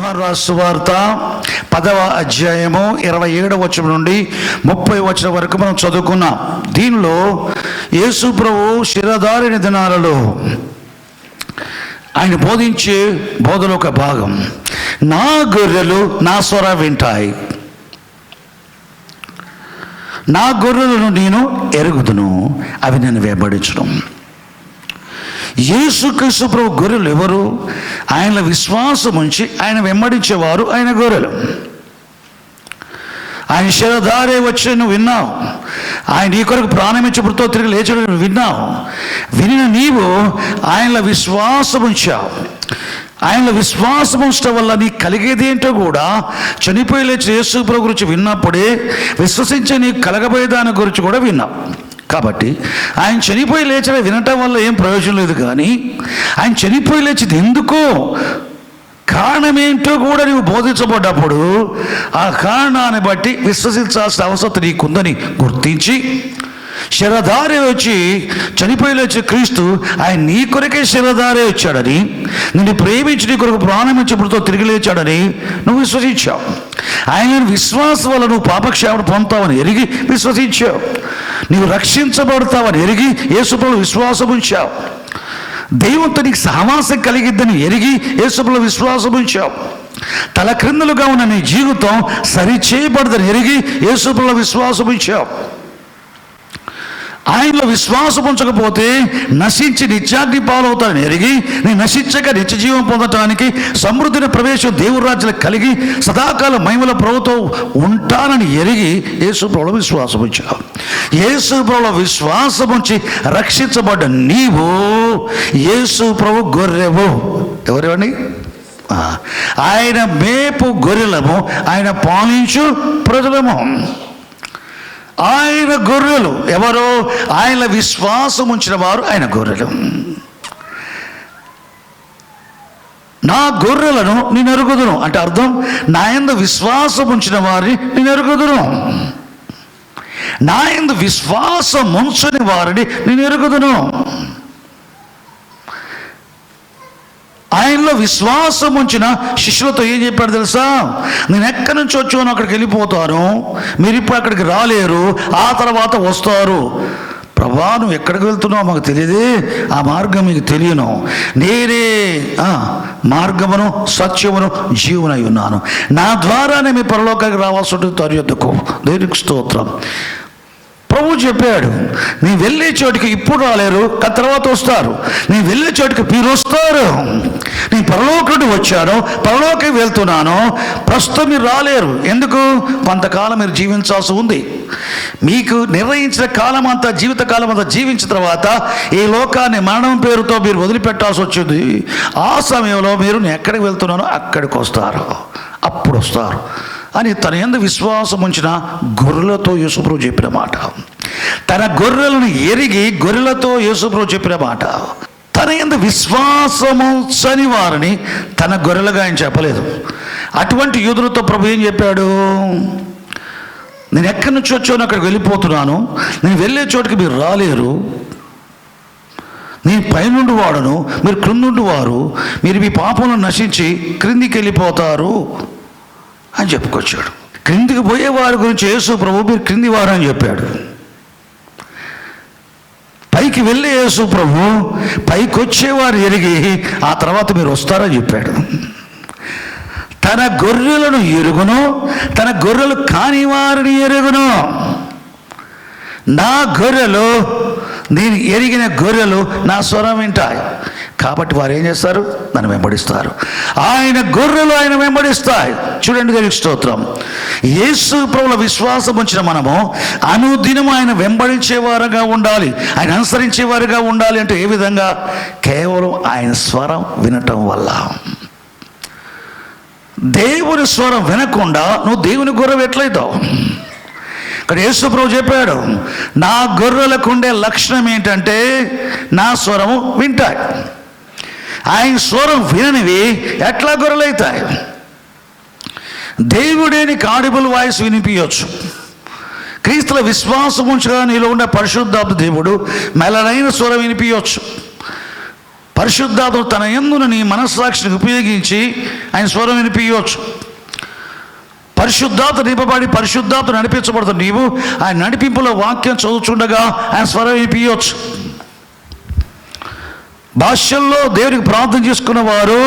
యోహాను రాసిన సువార్త 10వ అధ్యాయము 27వ వచనం నుండి 30వ వచనం వరకు మనం చదువుకున్నాం. దీనిలో యేసు ప్రభువు శిరధారిన దినాలలో ఆయన బోధించే బోధలో ఒక భాగం, నా గొర్రెలు నా స్వరం వింటాయి, నా గొర్రెలను నేను ఎరుగుదును, అవి నన్ను వెంబడించడం. యేసుక్రీస్తు ప్రభు గొర్రెలు ఎవరు? ఆయన విశ్వాసం ఉంచి ఆయన వెంబడించేవారు ఆయన గొర్రెలు. ఆయన శిరధారే వచ్చి నువ్వు విన్నావు, ఆయన నీ కొరకు ప్రాణమించబడితో తిరిగి లేచడం విన్నావు. వినిన నీవు ఆయనలో విశ్వాసం ఉంచావు. ఆయనలో విశ్వాసం ఉంచడం వల్ల నీకు కలిగేది ఏంటో కూడా చనిపోయి లేచి యేసు ప్రభు గురించి విన్నప్పుడే విశ్వసించే నీకు కలగబోయే దాని గురించి కూడా విన్నావు. కాబట్టి ఆయన చనిపోయి లేచడం వినటం వల్ల ఏం ప్రయోజనం లేదు, కానీ ఆయన చనిపోయి లేచింది ఎందుకో కారణమేంటో కూడా నీవు బోధించబడ్డప్పుడు ఆ కారణాన్ని బట్టి విశ్వసించాల్సిన అవసరం నీకుందని గుర్తించి శిరధారే వచ్చి చనిపోయి లేచే క్రీస్తు ఆయన నీ కొరకే శిరధారే వచ్చాడని, నిన్ను ప్రేమించి నీ కొరకు ప్రాణమించబడితో తిరిగి లేచాడని నువ్వు విశ్వసించావు. ఆయన విశ్వాసం వల్ల నువ్వు పాపక్షేమం పొందుతావని ఎరిగి విశ్వసించావు. నీవు రక్షించబడతావని ఎరిగి యేసుప్రభువులో విశ్వాసం ఉంచావు. దేవునితో నీకు సహవాసం కలిగిద్దని ఎరిగి యేసుప్రభువులో విశ్వాసం ఉంచావు. తల క్రిందులుగా ఉన్న నీ జీవితం సరిచేయబడదని ఎరిగి యేసుప్రభువులో విశ్వాసం ఉంచావు. ఆయనలో విశ్వాసం ఉంచకపోతే నశించి నిత్యాగ్ని పాలవుతాడని ఎరిగి నీ నశించక నిత్యజీవం పొందటానికి సమృద్ధిని ప్రవేశం దేవుడి రాజ్యాలకు కలిగి సదాకాలం మహిమల ప్రభుతో ఉంటానని ఎరిగి యేసు ప్రభువులో విశ్వాసం ఉంచావు. యేసు ప్రభువులో విశ్వాసం ఉంచి రక్షించబడ్డ నీవు యేసు ప్రభు గొర్రెవు. ఎవరెవని? ఆయన మేపు గొర్రెలము, ఆయన పాలించు ప్రజలము. ఆయన గొర్రెలు ఎవరో? ఆయన విశ్వాసం ఉంచిన వారు ఆయన గొర్రెలు. నా గొర్రెలను నేను ఎరుగుదును అంటే అర్థం, నా యందు విశ్వాసం ఉంచిన వారిని నేను ఎరుగుదును, నా యందు విశ్వాసం ఉంచని వారిని నేను ఎరుగుదును. ఆయనలో విశ్వాసం ఉంచిన శిష్యులతో ఏం చెప్పాడు తెలుసా? నేను ఎక్కడి నుంచి వచ్చానో అక్కడికి వెళ్ళిపోతాను, మీరు ఇప్పుడు అక్కడికి రాలేరు, ఆ తర్వాత వస్తారు. ప్రభా, నువ్వు ఎక్కడికి వెళ్తున్నావు మాకు తెలియదే, ఆ మార్గం మీకు తెలియను, నేనే మార్గమును సత్యమును జీవనై ఉన్నాను, నా ద్వారానే మీ పరలోకానికి రావాల్సి ఉంటుంది తరియొద్దకు. దేవునికి స్తోత్రం. ప్రభు చెప్పాడు, నీ వెళ్ళే చోటికి ఇప్పుడు రాలేరు, తర్వాత వస్తారు. నీ వెళ్ళే చోటికి మీరు వస్తారు. నీ పరలోకుడు వచ్చాను, పరలోకి వెళ్తున్నాను, ప్రస్తుతం మీరు రాలేరు. ఎందుకు? కొంతకాలం మీరు జీవించాల్సి ఉంది. మీకు నిర్ణయించిన కాలం అంతా, జీవితకాలం అంతా జీవించిన తర్వాత ఈ లోకాన్ని మరణం పేరుతో మీరు వదిలిపెట్టాల్సి వచ్చింది. ఆ సమయంలో మీరు నేను ఎక్కడికి వెళ్తున్నానో అక్కడికి వస్తారు, అప్పుడు వస్తారు అని తన యందు విశ్వాసం ఉంచిన గొర్రెలతో యేసుప్రభు చెప్పిన మాట. తన గొర్రెలను ఎరిగి గొర్రెలతో యేసుప్రభు చెప్పిన మాట. తన యందు విశ్వాసము చని వారిని తన గొర్రెలుగా ఆయన చెప్పలేదు. అటువంటి యూదులతో ప్రభు ఏం చెప్పాడు? నేను ఎక్కడి నుంచి వచ్చానో అక్కడికి వెళ్ళిపోతున్నాను, నేను వెళ్ళే చోటుకి మీరు రాలేరు, నేను పైనుండి వాడను, మీరు క్రిందుండి వారు, మీరు మీ పాపంలో నశించి క్రిందికి వెళ్ళిపోతారు అని చెప్పుకొచ్చాడు. క్రిందికి పోయే వారి గురించి యేసు ప్రభు మీరు క్రింది వారు అని చెప్పాడు. పైకి వెళ్ళే యేసు ప్రభు పైకి వచ్చేవారు ఎరిగి ఆ తర్వాత మీరు వస్తారని చెప్పాడు. తన గొర్రెలను ఎరుగును, తన గొర్రెలు కాని వారిని ఎరుగును. నా గొర్రెలు, నేను ఎరిగిన గొర్రెలు నా స్వరం వింటాయి. కాబట్టి వారు ఏం చేస్తారు? నన్ను వెంబడిస్తారు. ఆయన గొర్రెలు ఆయన వెంబడిస్తాయి. చూడండి, దేవునికి స్తోత్రం. యేసు ప్రభువులో విశ్వాసం ఉంచిన మనము అనుదినం ఆయన వెంబడించేవారుగా ఉండాలి, ఆయన అనుసరించేవారుగా ఉండాలి. అంటే ఏ విధంగా? కేవలం ఆయన స్వరం వినటం వల్ల. దేవుని స్వరం వినకుండా నువ్వు దేవుని గొర్రె ఎట్లయితావు? ఇక్కడ యేసు ప్రభు చెప్పాడు, నా గొర్రెలకు ఉండే లక్షణం ఏంటంటే నా స్వరము వింటాయి. ఆయన స్వరం విననివి ఎట్లా గొర్రెలవుతాయి? దేవుడే నీకు ఆడిబుల్ వాయిస్ వినిపించవచ్చు. క్రీస్తుల విశ్వాసం ఉంచగా నీలో ఉండే పరిశుద్ధాత్మ దేవుడు మెలనైన స్వరం వినిపించవచ్చు. పరిశుద్ధాత్ముడు తన యందున నీ మనస్సాక్షిని ఉపయోగించి ఆయన స్వరం వినిపించవచ్చు. పరిశుద్ధాత్మ నింపబడి పరిశుద్ధాత్మ నడిపించబడుతుంది. నీవు ఆయన నడిపింపులో వాక్యం చదువుతుండగా ఆయన స్వరం వినిపించవచ్చు. భాషల్లో దేవుడికి ప్రార్థన చేసుకున్న వారు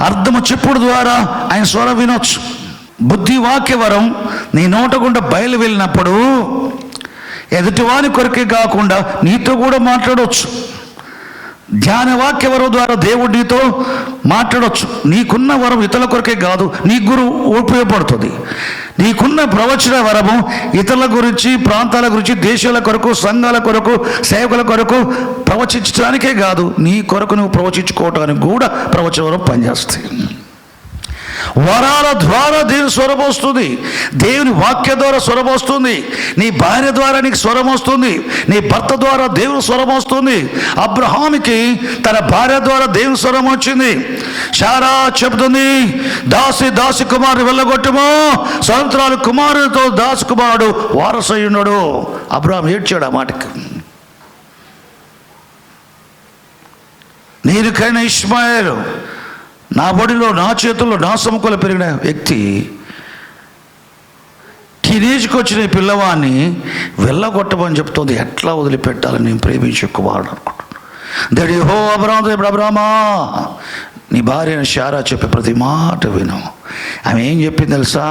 అర్థము చెప్పుడు ద్వారా ఆయన స్వరం వినొచ్చు. బుద్ధి వాక్య వరం నీ నోట గుండా బయలు వెళ్ళినప్పుడు ఎదుటివాని కొరకే కాకుండా నీతో కూడా మాట్లాడవచ్చు. ధ్యాన వాక్య వరం ద్వారా దేవుడు నీతో మాట్లాడవచ్చు. నీకున్న వరం ఇతరుల కొరకే కాదు, నీ గురు ఉపయోగపడుతుంది. నీకున్న ప్రవచన వరము ఇతరుల గురించి, ప్రాంతాల గురించి, దేశాల కొరకు, సంఘాల కొరకు, సేవకుల కొరకు ప్రవచించడానికే కాదు, నీ కొరకు నువ్వు ప్రవచించుకోవటానికి కూడా ప్రవచన వరం పనిచేస్తాయి. వరాల ద్వారా దేవుని స్వరం వస్తుంది. దేవుని వాక్య ద్వారా స్వరం వస్తుంది. నీ భార్య ద్వారా నీకు స్వరం వస్తుంది. నీ భర్త ద్వారా దేవుని స్వరం వస్తుంది. అబ్రహాముకి తన భార్య ద్వారా దేవుని స్వరం వచ్చింది. శారా చెబుతుంది, దాసి కుమారుడు వెళ్ళగొట్టము, సంవత్సరాలు కుమారుడితో దాసి కుమారుడు వారసయ్యున్నాడు. అబ్రహాం ఏడ్చాడు ఆ మాటకి. నీరుకైన ఇష్మాయేలు నా బడిలో, నా చేతుల్లో, నా సముఖంలో పెరిగిన వ్యక్తి టీనేజ్కి వచ్చిన పిల్లవాడిని వెళ్ళగొట్టమని చెప్తుంది. ఎట్లా వదిలిపెట్టాలని నేను ప్రేమించే కుమారుడు అనుకుంటున్నాను. దడి హో అబ్రాహం, ఇప్పుడు అబ్రామా నీ భార్య శారా చెప్పే ప్రతి మాట విను. ఆమె ఏం చెప్పింది తెలుసా?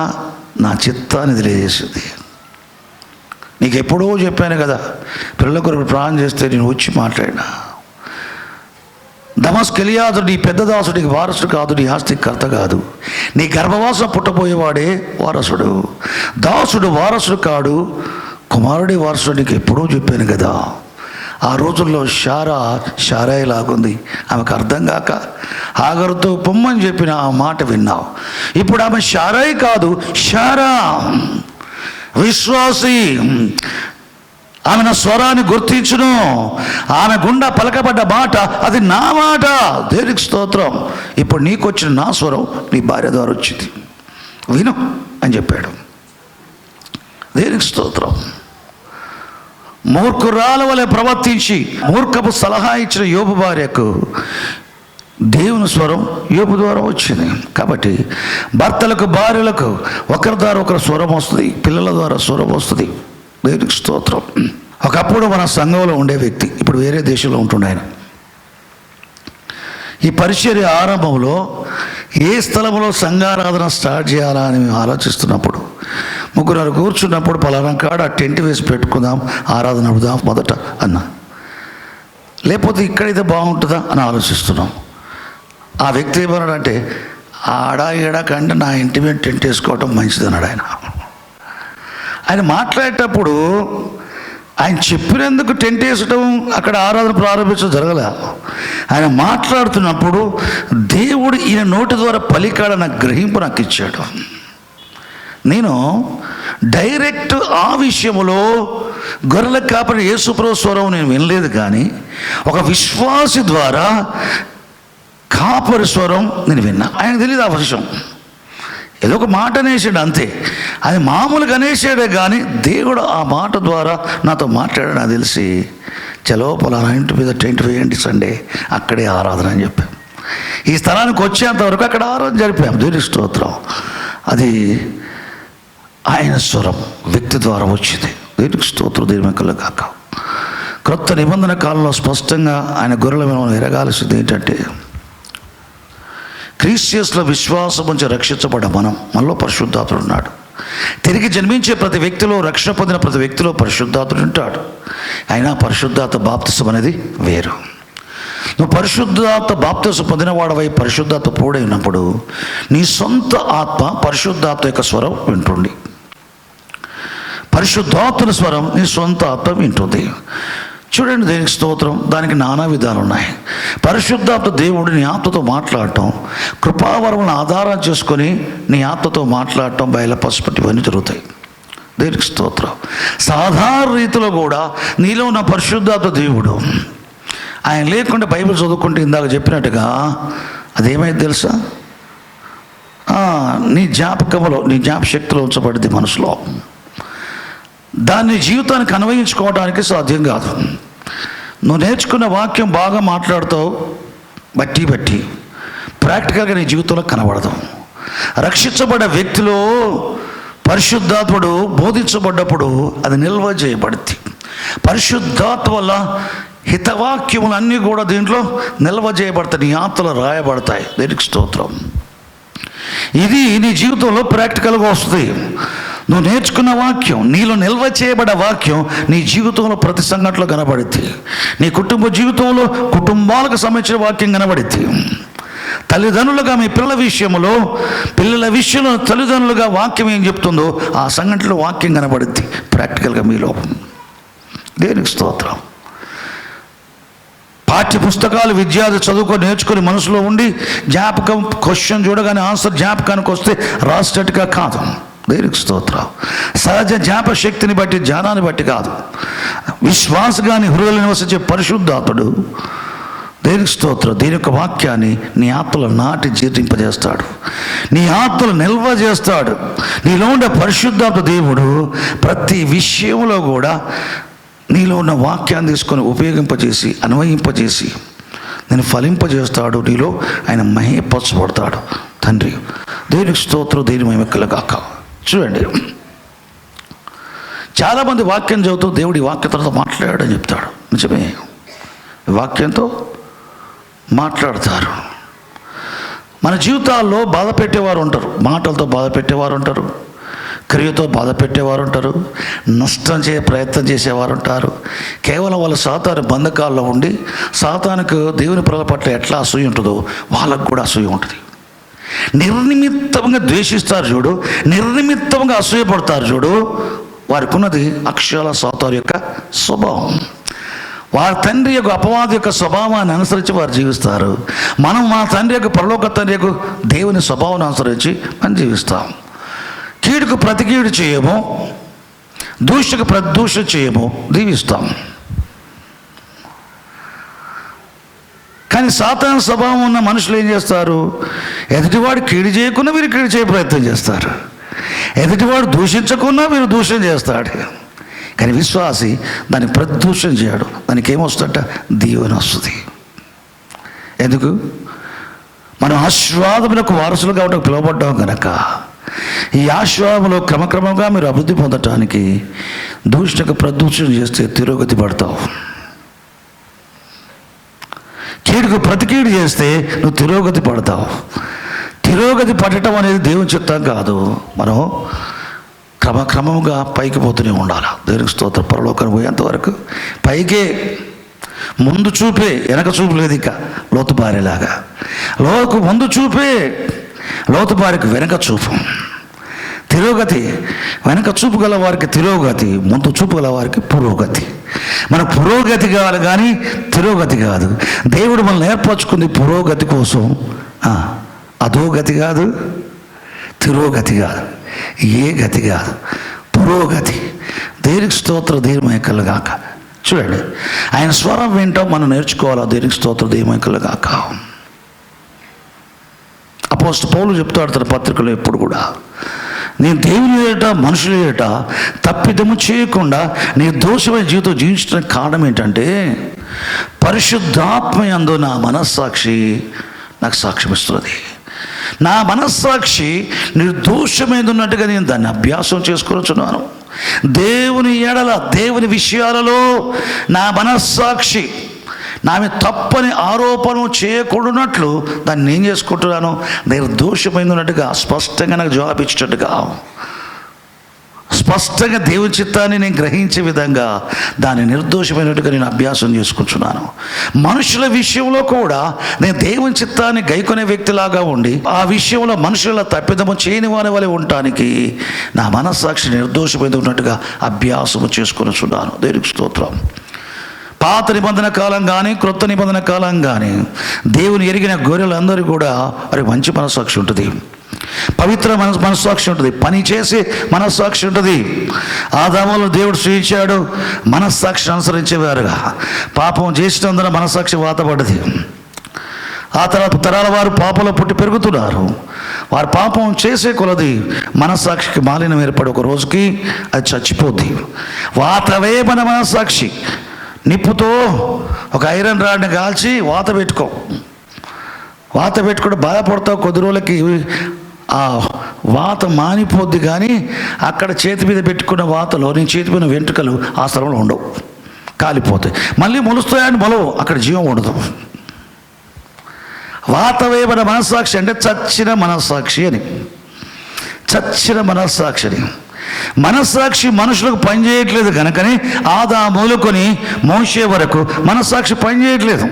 నా చిత్తాన్ని తెలియజేసింది. నీకు ఎప్పుడో చెప్పాను కదా, పిల్లల కొరకు ప్రాణం చేస్తే నేను వచ్చి మాట్లాడినా. దమస్కు ఎలియాజరు నీ పెద్ద దాసుడికి వారసుడు కాదు, నీ ఆస్తికి కర్త కాదు. నీ గర్భవాసం పుట్టబోయేవాడే వారసుడు. దాసుడు వారసుడు కాడు, కుమారుడి వారసుడు. నీకు ఎప్పుడో చెప్పాను కదా. ఆ రోజుల్లో శారాయిలాగుంది. ఆమెకు అర్థం కాక హాగరుతో పొమ్మని చెప్పిన ఆ మాట విన్నావు. ఇప్పుడు ఆమె శారాయి కాదు, శారా విశ్వాసి. ఆమె నా స్వరాన్ని గుర్తించును. ఆమె గుండా పలకబడ్డ మాట అది నా మాట. దేవునికి స్తోత్రం. ఇప్పుడు నీకు వచ్చిన నా స్వరం నీ భార్య ద్వారా వచ్చింది, విను అని చెప్పాడు. దేవునికి స్తోత్రం. మూర్ఖురాల వలె ప్రవర్తించి మూర్ఖపు సలహా ఇచ్చిన యోబు భార్యకు దేవుని స్వరం యోబు ద్వారా వచ్చింది. కాబట్టి భర్తలకు, భార్యలకు ఒకరి ద్వారా ఒకరు స్వరం వస్తుంది, పిల్లల ద్వారా స్వరం వస్తుంది. దేవునికి స్తోత్రం. ఒకప్పుడు మన సంఘంలో ఉండే వ్యక్తి ఇప్పుడు వేరే దేశంలో ఉంటుండే. ఆయన ఈ పరిచర్య ఆరంభంలో ఏ స్థలంలో సంఘారాధన స్టార్ట్ చేయాలా అని మేము ఆలోచిస్తున్నప్పుడు, ముగ్గురు కూర్చున్నప్పుడు పలానా కాడ టెంట్ వేసి పెట్టుకుందాం, ఆరాధన అడుగుదాం మొదట అన్న. లేకపోతే ఇక్కడైతే బాగుంటుందా అని ఆలోచిస్తున్నాం. ఆ వ్యక్తి ఏమన్నాడంటే, ఆడా ఏడా కంటే నా ఇంటి మీద టెంట్ వేసుకోవటం మంచిది అన్నాడు ఆయన. ఆయన మాట్లాడేటప్పుడు ఆయన చెప్పినందుకు టెంట్ వేసటం, అక్కడ ఆరాధన ప్రారంభించడం జరగలే. ఆయన మాట్లాడుతున్నప్పుడు దేవుడు ఈయన నోటి ద్వారా పలికాడన్న గ్రహింపు నాకు ఇచ్చాడు. నేను డైరెక్ట్ ఆ విషయంలో గొర్రెల కాపరి యేసుప్రభు స్వరం నేను వినలేదు, కానీ ఒక విశ్వాసి ద్వారా కాపరి స్వరం నేను విన్నా. ఆయన తెలియదు ఆ విషయం. ఏదో ఒక మాట అనేసాడు అంతే, అది మామూలుగా అనేసాడే, కానీ దేవుడు ఆ మాట ద్వారా నాతో మాట్లాడాడు. నాకు తెలిసి చలో పలానా ఇంటి మీద టెంట్ వేయండి, సండే అక్కడే ఆరాధన అని చెప్పాం. ఈ స్థలానికి వచ్చేంతవరకు అక్కడ ఆరాధన జరిపాం. దేవుని స్తోత్రం. అది ఆయన స్వరం వ్యక్తి ద్వారా వచ్చింది. దేవునికి స్తోత్రం. దేవుని కాక క్రొత్త నిబంధన కాలంలో స్పష్టంగా ఆయన గొర్రెల మీద మనం ఎరగాల్సింది ఏంటంటే, క్రీస్తులో విశ్వాసం నుంచి రక్షించబడ్డ మనలో పరిశుద్ధాత్ముడు ఉన్నాడు. తిరిగి జన్మించే ప్రతి వ్యక్తిలో, రక్షణ పొందిన ప్రతి వ్యక్తిలో పరిశుద్ధాత్ముడు ఉంటాడు. అయినా పరిశుద్ధాత్మ బాప్తిసం అనేది వేరు. నువ్వు పరిశుద్ధాత్మ బాప్తిసం పొందిన వాడవై పరిశుద్ధాత్మ పూడై ఉన్నప్పుడు నీ సొంత ఆత్మ పరిశుద్ధాత్మ యొక్క స్వరం వింటుంది. పరిశుద్ధాత్మ స్వరం నీ సొంత ఆత్మ వింటుంది. చూడండి, దేనికి స్తోత్రం. దానికి నానా విధాలు ఉన్నాయి. పరిశుద్ధాత్మ దేవుడు నీ ఆత్మతో మాట్లాడటం, కృపావరములను ఆధారం చేసుకొని నీ ఆత్మతో మాట్లాడటం, బయలుపరచబట్టి ఇవన్నీ జరుగుతాయి. దేనికి స్తోత్రం. సాధారణ రీతిలో కూడా నీలో ఉన్న పరిశుద్ధాత్మ దేవుడు ఆయన లేకుండా బైబిల్ చదువుకుంటే ఇందాక చెప్పినట్టుగా అదేమైంది తెలుసా? నీ జ్ఞాపకంలో, నీ జ్ఞాపశక్తిలో ఉంచబడింది మనసులో. దాన్ని జీవితానికి అన్వయించుకోవడానికి సాధ్యం కాదు. నువ్వు నేర్చుకున్న వాక్యం బాగా మాట్లాడుతావు, బట్టి ప్రాక్టికల్గా నీ జీవితంలో కనబడదు. రక్షించబడ్డ వ్యక్తిలో పరిశుద్ధాత్ముడు బోధించబడ్డప్పుడు అది నిల్వ చేయబడుద్ది. పరిశుద్ధాత్మ వల్ల హితవాక్యములు అన్నీ కూడా దీంట్లో నిల్వ చేయబడతాయి, నీ ఆత్మలో రాయబడతాయి. దేనికి స్తోత్రం. ఇది నీ జీవితంలో ప్రాక్టికల్గా వస్తుంది. నువ్వు నేర్చుకున్న వాక్యం, నీలో నిల్వ చేయబడ్డ వాక్యం నీ జీవితంలో ప్రతి సంఘటనలో కనబడుద్ది. నీ కుటుంబ జీవితంలో కుటుంబాలకు సంబంధించిన వాక్యం కనబడుద్ది. తల్లిదండ్రులుగా మీ పిల్లల విషయంలో తల్లిదండ్రులుగా వాక్యం ఏం చెప్తుందో ఆ సంఘటనలో వాక్యం కనబడుద్ది ప్రాక్టికల్గా మీలో. దేనికి స్తోత్రం. పాఠ్య పుస్తకాలు విద్యార్థి చదువుకొని నేర్చుకొని మనసులో ఉండి జ్ఞాపకం, క్వశ్చన్ చూడగానే ఆన్సర్ జ్ఞాపకానికి వస్తే రాసేటట్టుగా కాదు. దేనికి స్తోత్రం. సహజ జ్ఞాపక శక్తిని బట్టి, జ్ఞానాన్ని బట్టి కాదు. విశ్వాసగాని హృదయంలో నివసించే పరిశుద్ధాత్ముడు దేనికి స్తోత్రం. దీని యొక్క వాక్యాన్ని నీ ఆత్మలో నాటి జీర్ణింపజేస్తాడు, నీ ఆత్మలో నిల్వ చేస్తాడు. నీలో ఉండే పరిశుద్ధాత్మ దేవుడు ప్రతి విషయంలో కూడా నీలో ఉన్న వాక్యాన్ని తీసుకొని ఉపయోగింపజేసి, అన్వయింపజేసి నేను ఫలింపజేస్తాడు. నీలో ఆయన మహిమపరచబడతాడు. తండ్రి దేవునికి స్తోత్రం, దేని మహిమకలుగాక. చూడండి, చాలామంది వాక్యం చదువుతూ దేవుడి వాక్యంతో మాట్లాడాడని చెప్తాడు. నిజమే, వాక్యంతో మాట్లాడతారు. మన జీవితాల్లో బాధ పెట్టేవారు ఉంటారు, మాటలతో బాధ పెట్టేవారు ఉంటారు, క్రియతో బాధ పెట్టేవారు ఉంటారు, నష్టం ప్రయత్నం చేసేవారు ఉంటారు. కేవలం వాళ్ళ సాతాను బంధకాల్లో ఉండి సాతానుకు దేవుని ప్రజల పట్ల ఎట్లా అసూయ ఉంటుందో వాళ్ళకు కూడా అసూయ ఉంటుంది. నిర్నిమిత్తంగా ద్వేషిస్తారు చూడు, నిర్నిమిత్తంగా అసూయపడతారు చూడు, వారికి ఉన్నది అక్షరాల సాతాను యొక్క స్వభావం. వారి తండ్రి యొక్క అపవాది యొక్క స్వభావాన్ని అనుసరించి వారు జీవిస్తారు. మనం మా తండ్రి యొక్క పరలోక తండ్రి యొక్క దేవుని స్వభావాన్ని అనుసరించి మనం జీవిస్తాం. కీడుకు ప్రతి కీడు చేయము, దూషకు ప్రతి దూష చేయము, దీవిస్తాం. కానీ సాతాను స్వభావం ఉన్న మనుషులు ఏం చేస్తారు? ఎదుటివాడు కీడు చేయకుండా వీరు కీడు చేయ ప్రయత్నం చేస్తారు, ఎదుటివాడు దూషించకుండా వీరు దూషణ చేస్తాడు. కానీ విశ్వాసి దాన్ని ప్రదూషణ చేయడు, దానికి ఏమొస్తుందట? దీవెన వస్తుంది. ఎందుకు? మనం ఆశీర్వాదములకు వారసులు కాబట్టి పిలువబడ్డాం కనుక ఈ ఆశీర్వాదంలో క్రమక్రమంగా మీరు అభివృద్ధి పొందటానికి దూషణకు ప్రదూషణ చేస్తే తిరోగతి పడతావు. కీడుకు ప్రతి కీడు చేస్తే నువ్వు తిరోగతి పడతావు. తిరోగతి పడటం అనేది దేవుని చిత్తం కాదు. మనం క్రమక్రమంగా పైకి పోతూనే ఉండాలి. దేవునికి స్తోత్రం. పరలోకానికి పోయేంతవరకు పైకే, ముందు చూపే, వెనక చూపు లేదు. ఇక లోతుబారేలాగా ముందు చూపే, లోతుబారికి వెనక చూపు. తిరోగతి వెనక చూపు గల వారికి తిరోగతి, ముందు చూపు గల వారికి పురోగతి. మన పురోగతి కావాలి కానీ తిరోగతి కాదు. దేవుడు మనల్ని ఏర్పరచుకుంది పురోగతి కోసం, అధోగతి కాదు, తిరోగతి కాదు, ఏ గతి కాదు, పురోగతి. దేనికి స్తోత్రం, దీర్ఘమైకలుగాక. చూడండి, ఆయన స్వరం వింటాం మనం నేర్చుకోవాలా. దేనికి స్తోత్రం, దీర్ఘమైకలుగాక. అపోస్తలుడు పౌలు చెప్తాడు తన పత్రికలో ఎప్పుడు కూడా, నేను దేవుని ఏట మనుషుల ఏట తప్పిదము చేయకుండా నీ దోషమైన జీవితం జీవించడానికి కారణం ఏంటంటే పరిశుద్ధాత్మయందు నా మనస్సాక్షి నాకు సాక్ష్యం ఇస్తున్నది. నా మనస్సాక్షి నిర్దోషమైంది ఉన్నట్టుగా నేను దాన్ని అభ్యాసం చేసుకొచ్చున్నాను. దేవుని ఎడల, దేవుని విషయాలలో నా మనస్సాక్షి నా మీద తప్పని ఆరోపణ చేయకూడనట్లు దాన్ని నేను చేసుకుంటున్నాను. నిర్దోషమైంది ఉన్నట్టుగా స్పష్టంగా నాకు జవాబు ఇచ్చేటట్టుగా, స్పష్టంగా దేవుని చిత్తాన్ని నేను గ్రహించే విధంగా దాన్ని నిర్దోషమైనట్టుగా నేను అభ్యాసం చేసుకుంటున్నాను. మనుషుల విషయంలో కూడా నేను దేవుని చిత్తాన్ని గైకొనే వ్యక్తిలాగా ఉండి ఆ విషయంలో మనుషుల తప్పిదము చేయని వారి వలె ఉండటానికి నా మనస్సాక్షి నిర్దోషమైనది ఉన్నట్టుగా అభ్యాసము చేసుకొనిచున్నాను. దేవునికి స్తోత్రం. పాత నిబంధన కాలం కానీ క్రొత్త నిబంధన కాలం కానీ దేవుని ఎరిగిన గొర్రెలందరూ కూడా వారికి మంచి మనస్సాక్షి ఉంటుంది, పవిత్ర మనస్సాక్షి ఉంటుంది, పని చేసే మనస్సాక్షి ఉంటుంది. ఆదాములో దేవుడు సృష్టించాడు మనస్సాక్షిని అనుసరించేవారుగా. పాపం చేసినందున మనస్సాక్షి వాతపడ్డది. ఆ తర్వాత తరాల వారు పాపంలో పుట్టి పెరుగుతున్నారు. వారు పాపం చేసే కొలది మనస్సాక్షికి మాలిన్యం ఏర్పడి ఒక రోజుకి అది చచ్చిపోద్ది. వాతవే మన మనస్సాక్షి. నిప్పుతో ఒక ఐరన్ రాడ్ని కాల్చి వాత పెట్టుకో, వాత పెట్టుకుంటే బాధపడతావు, కొద్ది రోజులకి ఆ వాత మానిపోద్ది, కానీ అక్కడ చేతి మీద పెట్టుకున్న వాతలో నీ చేతి మీద వెంట్రుకలు ఆ స్థలంలో ఉండవు, కాలిపోతాయి. మళ్ళీ మొలుస్తాయని మొలవు, అక్కడ జీవం ఉండదు. వాత వేయబడిన మనస్సాక్షి అంటే చచ్చిన మనస్సాక్షి అని. చచ్చిన మనస్సాక్షి అని. మనస్సాక్షి మనుషులకు పనిచేయట్లేదు కనుకనే ఆదాము మొదలుకొని మోషే వరకు మనస్సాక్షి పనిచేయట్లేదు.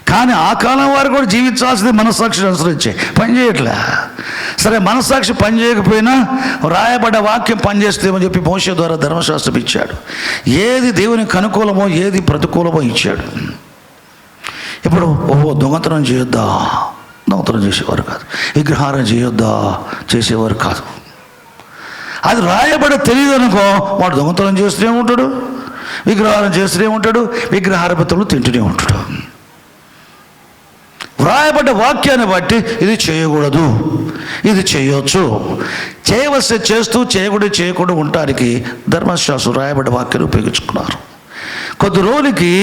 కానీ ఆ కాలం వారు కూడా జీవించాల్సింది మనస్సాక్షిని అనుసరించే, పని చేయట్లే. సరే, మనస్సాక్షి పని చేయకపోయినా రాయబడ్డ వాక్యం పనిచేస్తుందేమని చెప్పి మోషే ద్వారా ధర్మశాస్త్రం ఇచ్చాడు. ఏది దేవునికి అనుకూలమో ఏది ప్రతికూలమో ఇచ్చాడు. ఇప్పుడు దొంగతనం చేయొద్దా, దొంగతనం చేసేవారు కాదు. విగ్రహారం చేయొద్దా, చేసేవారు కాదు. అది రాయబడి తెలియదు అనుకో, వాడు దొంగతనం చేస్తూనే ఉంటాడు, విగ్రహారం చేస్తూనే ఉంటాడు, విగ్రహారపతులు తింటూనే ఉంటాడు. వ్రాయబడ్డ వాక్యాన్ని బట్టి ఇది చేయకూడదు, ఇది చేయొచ్చు, చేయవలసి చేస్తూ చేయకూడదు చేయకుండా ఉండటానికి ధర్మశాస్త్రం రాయబడ్డ వాక్యాన్ని ఉపయోగించుకున్నారు. కొద్ది రోజులకి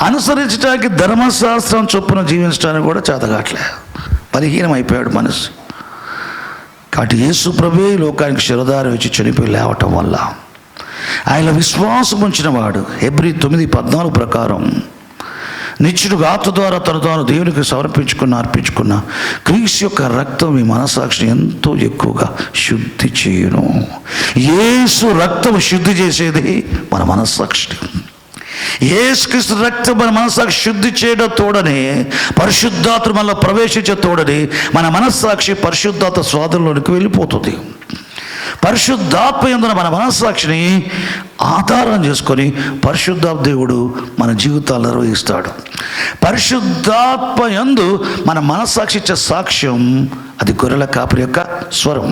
అనుసరించడానికి ధర్మశాస్త్రం చొప్పున జీవించడానికి కూడా చేతగాట్లే, బలహీనం అయిపోయాడు మనసు. కాబట్టి యేసు ప్రభువే లోకానికి శిరధారి వచ్చి చనిపోయి లేవటం వల్ల ఆయన విశ్వాసం ఉంచిన వాడు హెబ్రీ 9:14 ప్రకారం నిత్యుడుగా ఆత్మ ద్వారా తన తాను దేవునికి అర్పించుకున్న క్రీస్తు యొక్క రక్తం మీ మనస్సాక్షిని ఎంతో ఎక్కువగా శుద్ధి చేయును. యేసు రక్తం శుద్ధి చేసేది మన మనస్సాక్షిని. యేసుక్రీస్తు రక్తం మన మనస్సాక్షి శుద్ధి చేయడం తోడని, పరిశుద్ధాత్మ మనలో ప్రవేశించే తోడని మన మనస్సాక్షి పరిశుద్ధాత్మ స్వాధీనంలోనికి వెళ్ళిపోతుంది. పరిశుద్ధాత్మ యందున మన మనస్సాక్షిని ఆధారం చేసుకొని పరిశుద్ధాత్మ దేవుడు మన జీవితాలు నిర్వహిస్తాడు. పరిశుద్ధాత్మ యందు మన మనస్సాక్షి ఇచ్చే సాక్ష్యం అది గొర్రెల కాపరి యొక్క స్వరం.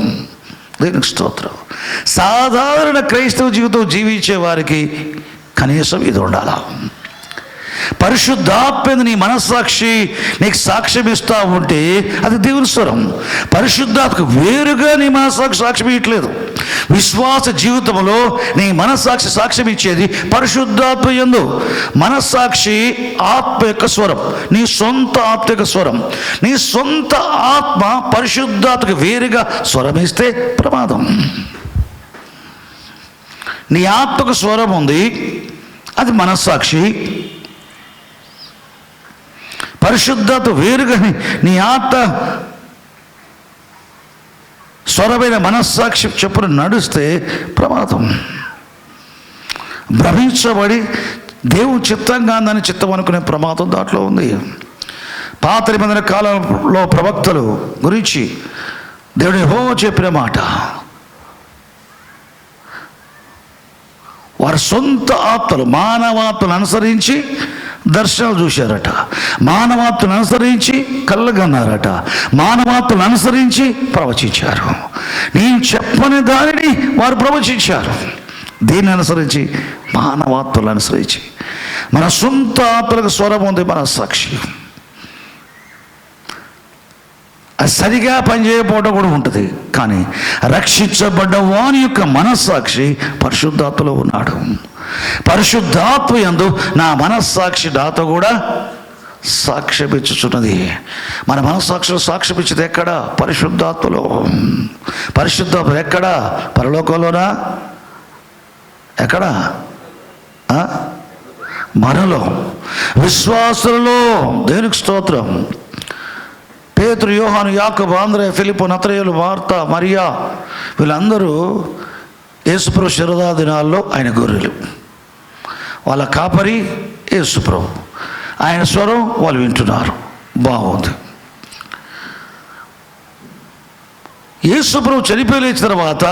దేవునికి స్తోత్రం. సాధారణ క్రైస్తవ జీవితం జీవించే వారికి కనీసం ఇది ఉండాలా. పరిశుద్ధాత్మ నీ మనస్సాక్షి నీకు సాక్ష్యం ఇస్తూ ఉంటే అది దేవుని స్వరం. పరిశుద్ధాత్మకు వేరుగా నీ మనస్సాక్షి సాక్ష్యం ఇవ్వట్లేదు. విశ్వాస జీవితంలో నీ మనస్సాక్షి సాక్ష్యం ఇచ్చేది పరిశుద్ధాత్మ యందు. మనస్సాక్షి ఆత్మ యొక్క స్వరం, నీ సొంత ఆత్మ యొక్క స్వరం. నీ సొంత ఆత్మ పరిశుద్ధాత్మకు వేరుగా స్వరం ఇస్తే ప్రమాదం. నీ ఆత్మకు స్వరం ఉంది, అది మనస్సాక్షి. పరిశుద్ధాత్మ వేరుగా నీ ఆత్మ స్వరమైన మనస్సాక్షి చెప్పున నడుస్తే ప్రమాదం. భ్రమించబడి దేవుని చిత్తంగా దాన్ని చిత్తం అనుకునే ప్రమాదం దాంట్లో ఉంది. పాత నిబంధన కాలంలో ప్రవక్తలు గురించి దేవుడు యెహోవా చెప్పిన మాట, వారి సొంత ఆత్మలు మానవాత్మను అనుసరించి దర్శనాలు చూశారట, మానవాత్మను అనుసరించి కళ్ళగన్నారట, మానవాత్మను అనుసరించి ప్రవచించారు. నేను చెప్పని దానిని వారు ప్రవచించారు. దీన్ని అనుసరించి, మానవాత్మలు అనుసరించి. మన సొంత ఆత్మలకు స్వరం ఉంది మన సాక్షి. అది సరిగా పనిచేయకపోవడం కూడా ఉంటుంది. కానీ రక్షించబడ్డ వాని యొక్క మనస్సాక్షి పరిశుద్ధాత్మలో ఉన్నాడు. పరిశుద్ధాత్మ యందు నా మనస్సాక్షి నాతో కూడా సాక్ష్యమిచ్చుచున్నది. మన మనస్సాక్షిలో సాక్ష్యమిచ్చేది ఎక్కడ? పరిశుద్ధాత్మలో. పరిశుద్ధాత్మ ఎక్కడ? పరలోకంలోనా? ఎక్కడ? మనలో, విశ్వాసులలో. దేవునికి స్తోత్రం. పేతురు, యోహాను, యాకోబు, ఆంద్రేయ, ఫిలిప్పు, నతనయేలు, మార్తా, మరియా వీళ్ళందరూ యేసుప్రభు శిరదా దినాల్లో ఆయన గొర్రెలు. వాళ్ళ కాపరి యేసుప్రభు. ఆయన స్వరం వాళ్ళు వింటున్నారు. బాగుంది. యేసుప్రభు చనిపోయి లేచిన తర్వాత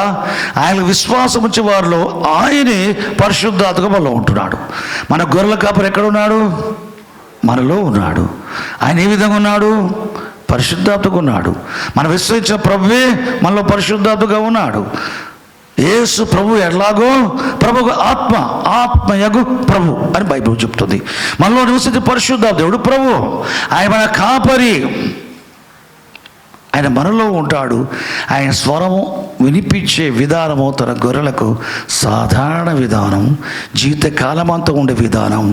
ఆయన విశ్వాసం వచ్చే వారిలో ఆయనే పరిశుద్ధాత్మగా మనలో ఉంటున్నాడు. మన గొర్రెల కాపరి ఎక్కడ ఉన్నాడు? మనలో ఉన్నాడు. ఆయన ఏ విధంగా ఉన్నాడు? పరిశుద్ధాత్మగా ఉన్నాడు. మనం విశ్వసించిన ప్రభువే మనలో పరిశుద్ధాత్మగా ఉన్నాడు. యేసు ప్రభు ఎలాగో ప్రభు ఆత్మ, ఆత్మయగు ప్రభు అని బైబిల్ చెప్తుంది. మనలో నివసించే పరిశుద్ధాత్మ దేవుడు ప్రభు. ఆయన మన కాపరి. ఆయన మనలో ఉంటాడు. ఆయన స్వరము వినిపించే విధానము తన గొర్రెలకు సాధారణ విధానం, జీవితకాలమంతా ఉండే విధానం.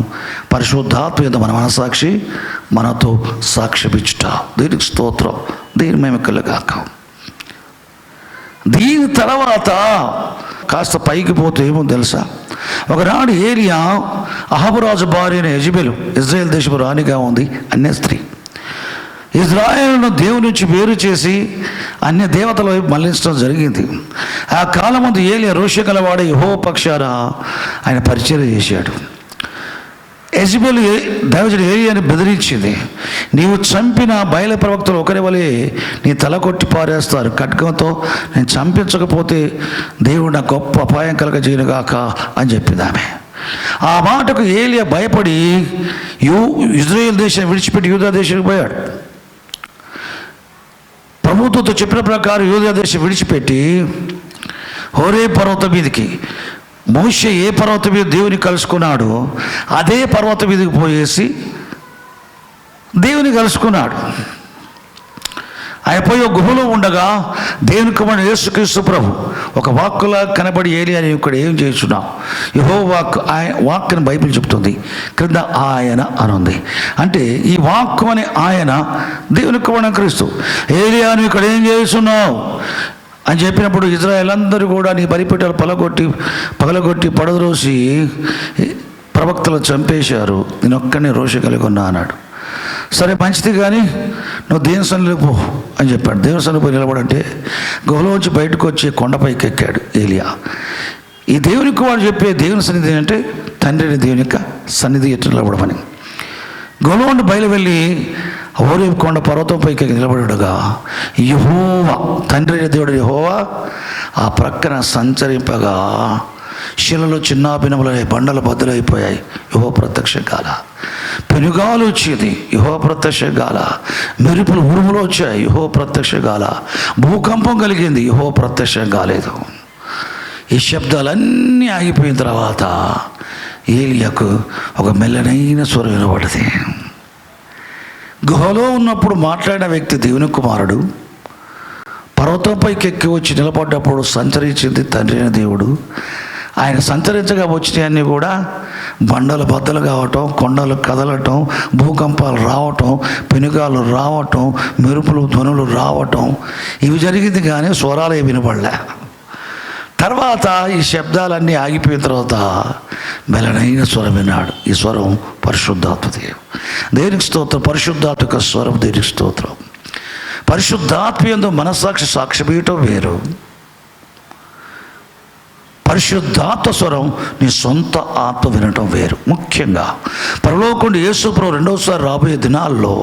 పరిశుద్ధాత్మ మన మనసాక్షి మనతో సాక్ష్యమిచ్చుట. దీనికి స్తోత్రం, దీని మేము కలుగాక. దీని తర్వాత కాస్త పైకి పోతే ఏమో తెలుసా, ఒకనాడు ఏలియా అహాబురాజు భార్య అయిన యెజెబెలు, ఇజ్రాయేల్ దేశపు రాణిగా ఉంది, అన్య స్త్రీ. ఇజ్రాయేలును దేవుని నుంచి వేరు చేసి అన్య దేవతల వైపు మళ్లించడం జరిగింది. ఆ కాలం ముందు ఏలియా రోష గలవాడే యెహోవా పక్షాన ఆయన పరిచర్య చేశాడు. యెజెబెలు దైవజనుడు ఏలియాని బెదిరించింది, నీవు చంపిన బయలు ప్రవక్తలు ఒకరి వలె నీ తల కొట్టి పారేస్తారు, ఖడ్గంతో నేను చంపించకపోతే దేవుడు నాకు గొప్ప అపాయం కలగజేయనుగాక అని చెప్పింది ఆమె. ఆ మాటకు ఏలియా భయపడి ఇజ్రాయేల్ దేశాన్ని విడిచిపెట్టి యూదా దేశానికి పోయాడు. ప్రభుత్వంతో చెప్పిన ప్రకారం యూదా దేశం విడిచిపెట్టి హోరే పర్వతం మీదకి, మోషే ఏ పర్వతం మీద దేవుని కలుసుకున్నాడు అదే పర్వతం మీదకి పోయేసి దేవుని కలుసుకున్నాడు. ఆయన పోయి ఒక గుహలో ఉండగా దేవుని కుమారుడు యేసుక్రీస్తు ప్రభు ఒక వాక్కులా కనబడి ఏలియా అని ఇక్కడ ఏం చేస్తున్నావు, యెహోవా వాక్ అని బైబిల్ చెప్తుంది, క్రింద ఆయన అనుంది. అంటే ఈ వాక్కు అనే ఆయన దేవుని కుమారుడు క్రీస్తు. ఏలియా నువ్వు ఇక్కడ ఏం చేస్తున్నావు అని చెప్పినప్పుడు ఇజ్రాయేల్ అందరూ కూడా నీ బలిపీఠాలు పగలగొట్టి పడద్రోసి ప్రవక్తలు చంపేశారు, నేను ఒక్కడిని రోష కలిగి ఉన్నా అన్నాడు. సరే మంచిది, కానీ నువ్వు దేవుని సన్నిధికి పో అని చెప్పాడు. దేవుని సన్నిధికి పోయి నిలబడంటే గుహలోంచి బయటకు వచ్చి కొండపైకి ఎక్కాడు ఏలియా. ఈ దేవునికి వాడు చెప్పే దేవుని సన్నిధి అంటే తండ్రిని దేవుని యొక్క సన్నిధి ఎట్టు నిలబడమని. గుహలో నుండి బయలు వెళ్ళి హోరేబు కొండ పర్వతం పైకి నిలబడగా యెహోవా తండ్రి దేవుడు యెహోవా ఆ ప్రక్కన సంచరింపగా శిలలో చిన్నాభిన్నములై బండలు బద్దలైపోయాయి. యెహోవా ప్రత్యక్ష కాల. పెనుగాలు వచ్చేది, యెహోవా ప్రత్యక్ష కాల. మెరుపులు ఉరుములు వచ్చాయి, యెహోవా ప్రత్యక్ష కాల. భూకంపం కలిగింది, యెహోవా ప్రత్యక్షం కాలేదు. ఈ శబ్దాలన్నీ ఆగిపోయిన తర్వాత ఏలియాకు ఒక మెల్లనైన స్వరం వినబడ్డది. గుహలో ఉన్నప్పుడు మాట్లాడిన వ్యక్తి దేవుని కుమారుడు, పర్వతంపైకి ఎక్కి వచ్చి నిలబడ్డప్పుడు సంచరించింది తండ్రి అయిన దేవుడు. ఆయన సంచరించగా వచ్చినవన్నీ కూడా బండలు బద్దలు కావటం, కొండలు కదలటం, భూకంపాలు రావటం, పెనుగాలు రావటం, మెరుపులు ధ్వనులు రావటం, ఇవి జరిగింది. కానీ స్వరాలే వినబడలే. తర్వాత ఈ శబ్దాలన్నీ ఆగిపోయిన తర్వాత మెల్లనైన స్వరం విన్నాడు. ఈ స్వరం పరిశుద్ధాత్మది. దేవునికి స్తోత్రం. పరిశుద్ధాత్మక స్వరం దేవునికి స్తోత్రం. పరిశుద్ధాత్మయందు మనస్సాక్షి సాక్ష్యమీయటం వేరు, పరిశుద్ధాత్మ స్వరం నీ సొంత ఆత్మ వినటం వేరు. ముఖ్యంగా పరలోకంలో యేసు ప్రభు రెండవసారి రాబోయే దినాల్లో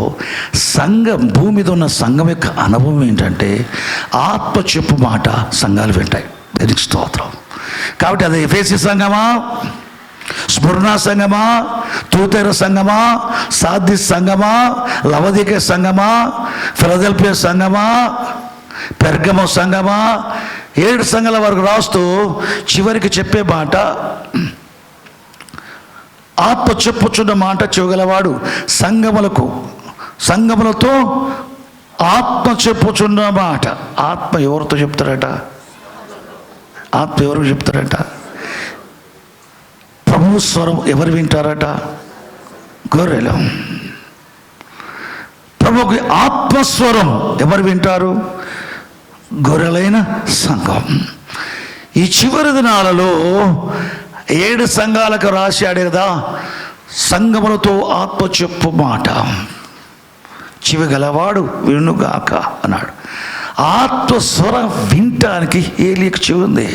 సంఘం, భూమి మీద ఉన్న సంఘం యొక్క అనుభవం ఏంటంటే ఆత్మ చెప్పు మాట సంఘాలు వింటాయి. దీనికి స్తోత్రం. కాబట్టి అది ఎఫెసీ సంఘమా, స్మరణ సంఘమా, తూతెర సంఘమా, సార్దీస్ సంఘమా, లవోదికయ సంఘమా, ఫిలదెల్ఫియా సంఘమా, పెర్గమో సంఘమా, 7 సంఘాల వరకు రాస్తూ చివరికి చెప్పే మాట ఆత్మ చెప్పుచున్న మాట చెవగలవాడు సంఘములతో ఆత్మ చెప్పుచున్న మాట. ఆత్మ ఎవరితో చెప్తారట? ఆత్మ ఎవరికి చెప్తారట? ప్రభు స్వరం ఎవరు వింటారట? గొర్రెలు. ప్రభుకి ఆత్మస్వరం ఎవరు వింటారు? గొర్రెలైన సంఘం. ఈ చివరి దినాలలో 7 సంఘాలకు రాశాడు కదా, సంఘములతో ఆత్మ చెప్పు మాట చెవి గలవాడు వినుగాక అన్నాడు. ఆత్మస్వరం వినటానికి ఏలియాకు చెవి ఉంది.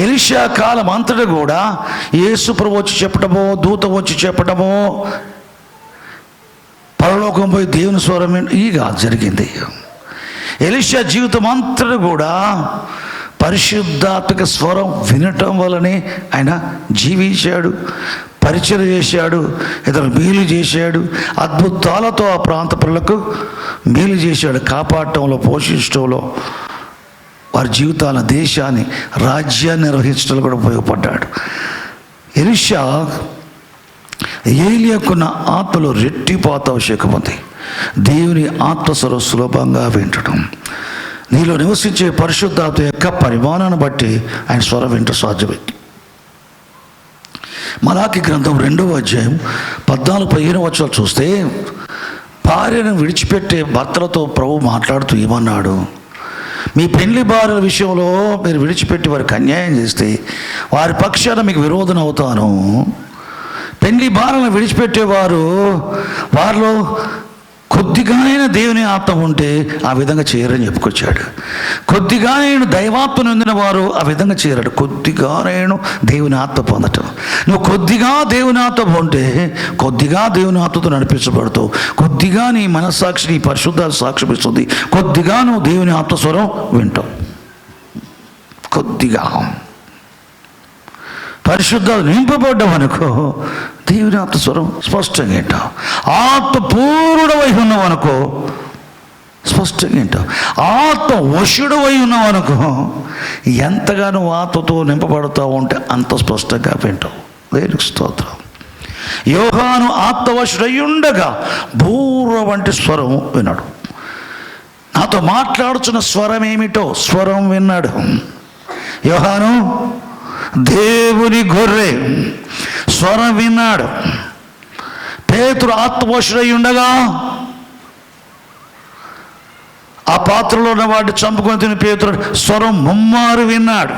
ఎలీషా కాలం అంతటా కూడా యేసు ప్రభు వచ్చి చెప్పటమో, దూత వచ్చి చెప్పటమో, పరలోకం పోయి దేవుని స్వరం ఇగా జరిగింది. ఎలీషా జీవితం అంతటా కూడా పరిశుద్ధాత్మక స్వరం వినటం వల్లనే ఆయన జీవించాడు, పరిచయం చేశాడు, ఇతరులు మేలు చేశాడు, అద్భుతాలతో ఆ ప్రాంత ప్రజలకు మేలు చేశాడు. కాపాడటంలో, పోషించడంలో, వారి జీవితాల, దేశాన్ని, రాజ్యాన్ని నిర్వహించడంలో కూడా ఉపయోగపడ్డాడు. ఎలీషా ఏలియాకున్న ఆత్మలో రెట్టిపాత అభిషేకం ఉంది. దేవుని ఆత్మస్వరం సులభంగా వింటడం. నీలో నివసించే పరిశుద్ధాత్మ యొక్క పరిమాణాన్ని బట్టి ఆయన స్వరం వింట సాధ్యమే. మలాకి గ్రంథం 2వ అధ్యాయం 14-15 వచనాలు చూస్తే, భార్యను విడిచిపెట్టే భర్తలతో ప్రభు మాట్లాడుతూ ఏమన్నాడు? మీ పెళ్లి భార్యల విషయంలో మీరు విడిచిపెట్టి వారికి అన్యాయం చేస్తే వారి పక్షాన మీకు విరోధం అవుతాను. పెళ్లి భార్యలను విడిచిపెట్టేవారు వారిలో కొద్దిగానైనా దేవుని ఆత్మ ఉంటే ఆ విధంగా చేయరని చెప్పుకొచ్చాడు. కొద్దిగానైనా దైవాత్మను పొందిన వారు ఆ విధంగా చేయరాడు. కొద్దిగానైనా దేవుని ఆత్మ పొందటం. నువ్వు కొద్దిగా దేవుని ఆత్మ ఉంటే కొద్దిగా దేవుని ఆత్మతో నడిపించబడతావు. కొద్దిగా నీ మనస్సాక్షి నీ పరిశుద్ధాలు సాక్ష్యమిస్తుంది. కొద్దిగా నువ్వు దేవుని ఆత్మస్వరం వింటావు. కొద్దిగా పరిశుద్ధాలు నింపబడ్డావనుకో దేవుని ఆత్మస్వరం స్పష్టంగా వింటావు. ఆత్మ పూర్ణుడవై ఉన్నావనుకో స్పష్టంగా వింటావు. ఆత్మ వశుడవై ఉన్నావనుకో ఎంతగానో ఆత్మతో నింపబడతావు అంటే అంత స్పష్టంగా వింటావు. దేవునికి స్తోత్రం. యోహాను ఆత్మవశుడై ఉండగా బూర వంటి స్వరం విన్నాడు. నాతో మాట్లాడుచున్న స్వరం ఏమిటో స్వరం విన్నాడు. యోహాను దేవుని గొర్రె స్వరం విన్నాడు. పేతురు ఆత్మవశుడై ఉండగా ఆ పాత్రలో ఉన్న వాటిని చంపుకొని తిని పేతురు స్వరం ముమ్మారు విన్నాడు.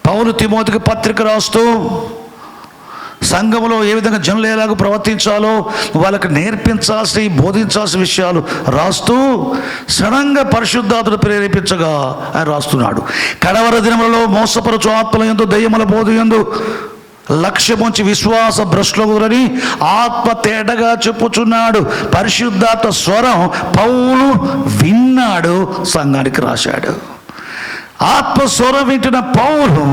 పౌలు తిమోతికి పత్రిక రాస్తూ సంఘంలో ఏ విధంగా జనులు ఎలాగో ప్రవర్తించాలో వాళ్ళకి నేర్పించాల్సి బోధించాల్సిన విషయాలు రాస్తూ సడన్గా పరిశుద్ధాత్మను ప్రేరేపించగా ఆయన రాస్తున్నాడు. కడవర దినములలో మోసపరచు ఆత్మల యందు దయ్యముల బోధ యందు లక్ష్యముంచి విశ్వాస భ్రష్టులని ఆత్మ తేటగా చెప్పుచున్నాడు. పరిశుద్ధాత్మ స్వరం పౌలు విన్నాడు, సంఘానికి రాశాడు. ఆత్మస్వరం వింటున్న పౌలు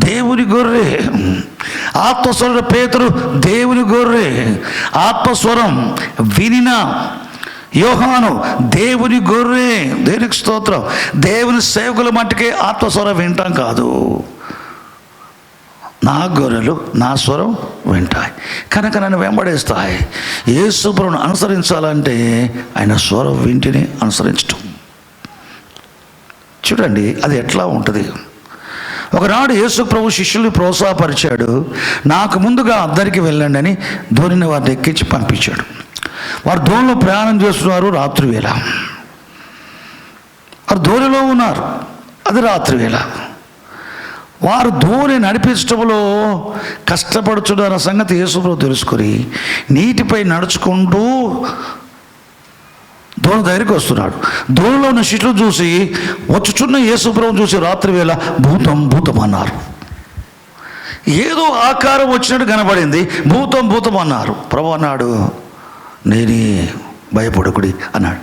దేవుని గొర్రె, ఆత్మస్వరం పేతురు దేవుని గొర్రె. ఆత్మస్వరం వినిన యోహాను దేవుని గొర్రె. దేవునికి స్తోత్రం. దేవుని సేవకుల మట్టుకే ఆత్మస్వరం వింటాం కాదు. నా గొర్రెలు నా స్వరం వింటాయి కనుక నన్ను వెంబడేస్తాయి. యేసు ప్రభువును అనుసరించాలంటే ఆయన స్వరం వింటిని అనుసరించటం. చూడండి అది ఎట్లా ఉంటుంది. ఒకనాడు యేసు ప్రభు శిష్యుల్ని ప్రోత్సాహపరిచాడు. నాకు ముందుగా అద్దరికి వెళ్ళండి అని ధోనిని వారిని ఎక్కించి పంపించాడు. వారు ధోనిలో ప్రయాణం చేస్తున్నారు. రాత్రి వేళ వారు ధోనిలో ఉన్నారు. అది రాత్రి వేళ. వారు ధోని నడిపించడంలో కష్టపడుతున్న సంగతి యేసు ప్రభు తెలుసుకొని నీటిపై నడుచుకుంటూ ధోని దగ్గరికి వస్తున్నాడు. ధోనిలో ఉన్న శిష్యులు చూసి వచ్చుచున్న యేసు ప్రభువును చూసి రాత్రి వేళ భూతం భూతం అన్నారు. ఏదో ఆకారం వచ్చినట్టు కనబడింది. భూతం భూతం అన్నారు. ప్రభు అన్నాడు, నేనే, భయపడకుడి అన్నాడు.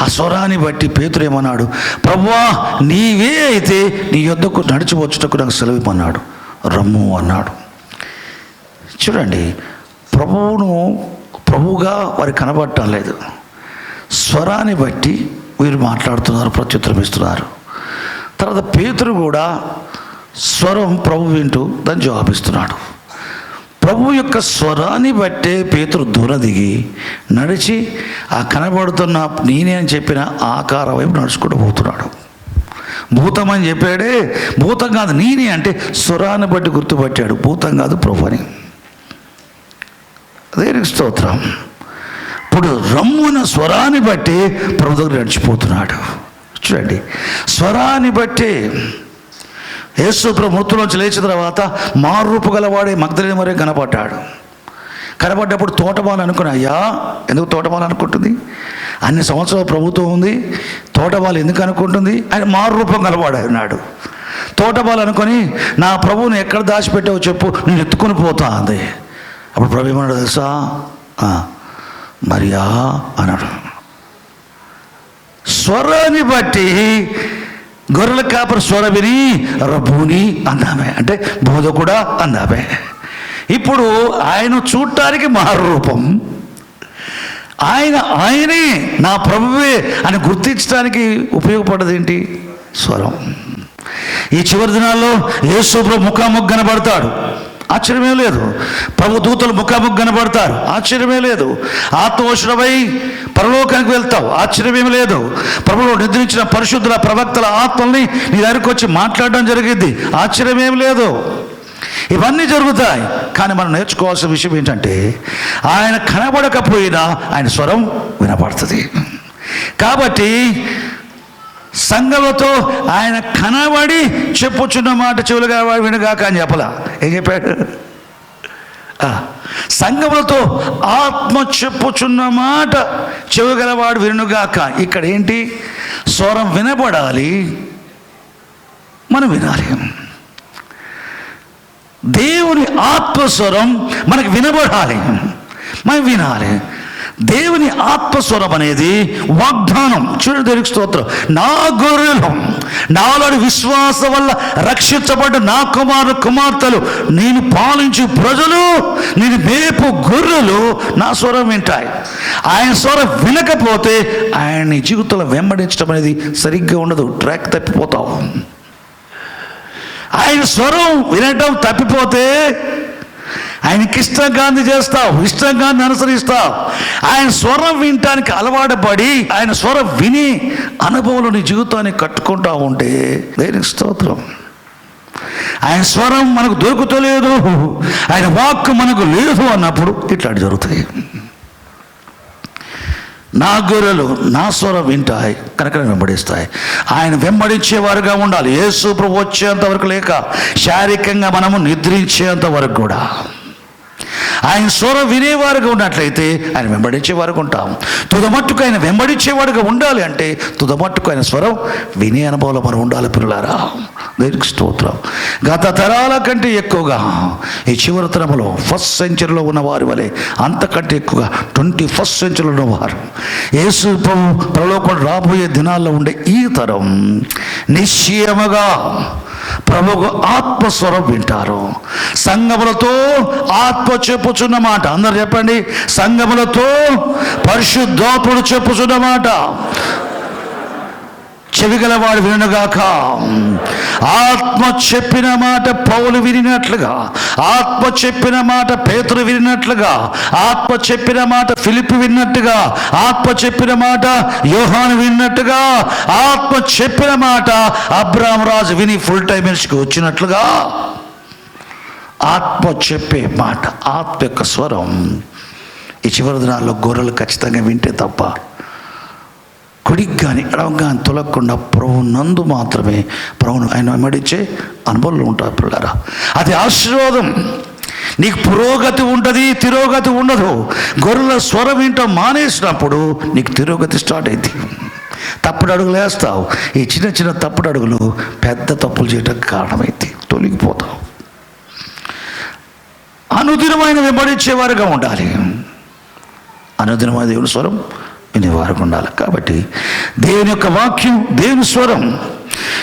ఆ స్వరాన్ని బట్టి పేతురు ఏమన్నాడు, ప్రభువా నీవే అయితే నీ యొద్దకు నడిచి వచ్చుటకు నాకు సెలవిమన్నాడు. రమ్ము అన్నాడు. చూడండి, ప్రభువుగా వారికి కనబడటం లేదు. స్వరాన్ని బట్టి వీరు మాట్లాడుతున్నారు, ప్రత్యుత్తరం ఇస్తున్నారు. తర్వాత పేతురు కూడా స్వరం ప్రభు వింటూ దాన్ని జవాబిస్తున్నాడు. ప్రభు యొక్క స్వరాన్ని బట్టే పేతురు దూరం దిగి నడిచి ఆ కనబడుతున్న నేనే అని చెప్పిన ఆకారం వైపు నడుచుకుంటూ పోతున్నాడు. భూతం అని చెప్పాడే, భూతం కాదు నేనే అంటే స్వరాన్ని బట్టి గుర్తుపట్టాడు. భూతం కాదు ప్రభు అని. అదే స్తోత్రం. ఇప్పుడు రమ్మున స్వరాన్ని బట్టి ప్రభు దగ్గర నడిచిపోతున్నాడు. చూడండి, స్వరాన్ని బట్టి యేసు ప్రభు మృతులోంచి లేచిన తర్వాత మారూపు గలవాడే మగ్దలేనే మరే కనపడ్డాడు. కనపడ్డప్పుడు తోటమాల అనుకుని, అయ్యా ఎందుకు తోటమాల అనుకుంటుంది? అన్ని సంవత్సరాల ప్రభుత్వం ఉంది, తోటమాల ఎందుకు అనుకుంటుంది? ఆయన మారూపం గలవాడన్నాడు. తోటమాల అనుకొని నా ప్రభువుని ఎక్కడ దాచిపెట్టావో చెప్పు, నేను ఎత్తుకొని పోతా అంది. అప్పుడు ప్రభు ఏమన్నాడు తెలుసా? మరియా అన్నాడు. స్వరాన్ని బట్టి గొర్రెల కాపరి స్వరం విని రబ్బూని అందామే, అంటే బోధకుడా అందామే. ఇప్పుడు ఆయన చూడటానికి మారూపం, ఆయనే నా ప్రభువే అని గుర్తించడానికి ఉపయోగపడదు ఏంటి? స్వరం. ఈ చివరి దినాల్లో యేసు ప్రభు ముఖాముఖి కనబడతాడు. ఆశ్చర్యమే లేదు. ప్రభు దూతలు ముఖాముఖి కనబడతారు, ఆశ్చర్యమే లేదు. ఆత్మవశుడమై పరలోకానికి వెళ్తావు, ఆశ్చర్యమేమి లేదు. ప్రభువులో నిద్రించిన పరిశుద్ధుల ప్రవక్తల ఆత్మల్ని నీ దగ్గరికి వచ్చి మాట్లాడడం జరిగింది, ఆశ్చర్యమేమి లేదు. ఇవన్నీ జరుగుతాయి. కానీ మనం నేర్చుకోవాల్సిన విషయం ఏంటంటే, ఆయన కనబడకపోయినా ఆయన స్వరం వినపడుతుంది. కాబట్టి సంఘములతో ఆయన కనబడి చెప్పుచున్న మాట చెవులుగా వినగాక అని చెప్పలా. ఏం చెప్పాడు? సంఘములతో ఆత్మ చెప్పుచున్న మాట చెవుగలవాడు వినుగాక. ఇక్కడ ఏంటి? స్వరం వినబడాలి, మనం వినాలి. దేవుని ఆత్మస్వరం మనకు వినబడాలి, మనం వినాలి. దేవుని ఆత్మస్వరం అనేది వాగ్దానం. చూడండి, దేవునికి స్తోత్రం. నా గొర్రెలు, నాలోని విశ్వాసం వల్ల రక్షించబడ్డ నా కుమార్తెలు, నేను పాలించు ప్రజలు, నేను మేపు గొర్రెలు నా స్వరం వింటాయి. ఆయన స్వరం వినకపోతే ఆయన జీవితంలో వెంబడించడం అనేది సరిగ్గా ఉండదు, ట్రాక్ తప్పిపోతావు. ఆయన స్వరం వినటం తప్పిపోతే ఆయనకి ఇష్టంగాన్ని చేస్తావు, ఇష్టంగాన్ని అనుసరిస్తావు. ఆయన స్వరం వినటానికి అలవాటు పడి ఆయన స్వరం విని అనుభవంలో నీ జీవితాన్ని కట్టుకుంటా ఉంటే దేవునికి స్తోత్రం. ఆయన స్వరం మనకు దొరుకుతలేదు, ఆయన వాక్కు మనకు లేదు అన్నప్పుడు ఇట్లాంటి జరుగుతాయి. నా గొర్రెలు నా స్వరం వింటాయి కనుక వెంబడిస్తాయి. ఆయన వెంబడించేవారుగా ఉండాలి. యేసు ప్రభు వచ్చేంత వరకు లేక శారీరకంగా మనము నిద్రించేంత వరకు కూడా ఆయన స్వరం వినేవారుగా ఉన్నట్లయితే ఆయన వెంబడించేవారుగా ఉంటాం. తుదమట్టుకు ఆయన వెంబడించేవాడుగా ఉండాలి అంటే తుదమట్టుకు ఆయన స్వరం వినే అనుభవంలో మనం ఉండాలి. పిల్లలారా, దేవునికి స్తోత్రం. గత తరాల కంటే ఎక్కువగా ఈ చివరి తరములో ఫస్ట్ సెంచరీలో ఉన్న వారి వలె అంతకంటే ఎక్కువగా 21st సెంచరీలో ఉన్నవారు యేసు పరలోకం రాబోయే దినాల్లో ఉండే ఈ తరం నిశ్చయముగా ప్రభువు ఆత్మస్వరం వింటారు. సంఘములతో ఆత్మ చెప్పుచున్న మాట, అందరు చెప్పండి, సంఘములతో పరిశుద్ధాత్ముడు చెప్పుచున్న మాట చెవిగలవాడు వినుగాక. ఆత్మ చెప్పిన మాట పౌలు వినినట్లుగా, ఆత్మ చెప్పిన మాట పేతురు వినినట్లుగా, ఆత్మ చెప్పిన మాట ఫిలిప్పు విన్నట్టుగా, ఆత్మ చెప్పిన మాట యోహాను విన్నట్టుగా, ఆత్మ చెప్పిన మాట అబ్రాహాము రాజు విని ఫుల్ టైం మినిస్ట్రీకి వచ్చినట్లుగా ఆత్మ చెప్పే మాట, ఆత్మ యొక్క స్వరం ఈ చివరి దినాల్లో గొర్రెలు ఖచ్చితంగా వింటే తప్ప కుడికి కానీ ఎడమ కానీ తొలగకుండా ప్రభు నందు మాత్రమే ప్రభును ఆయన వెంబడించే అనుభవంలో ఉంటారు. పిల్లరా, అది ఆశీర్వాదం. నీకు పురోగతి ఉంటుంది, తిరోగతి ఉండదు. గొర్రెల స్వరం వింటాం మానేసినప్పుడు నీకు తిరోగతి స్టార్ట్ అయింది. తప్పుడు అడుగులు వేస్తావు. ఈ చిన్న చిన్న తప్పుడు అడుగులు పెద్ద తప్పులు చేయడానికి కారణమైంది, తొలగిపోతావు. అనుదినమైన వెంబడించేవారుగా ఉండాలి. అనుదినమైన దేవుని స్వరం వినేవారుగా ఉండాలి. కాబట్టి దేవుని యొక్క వాక్యం, దేవుని స్వరం,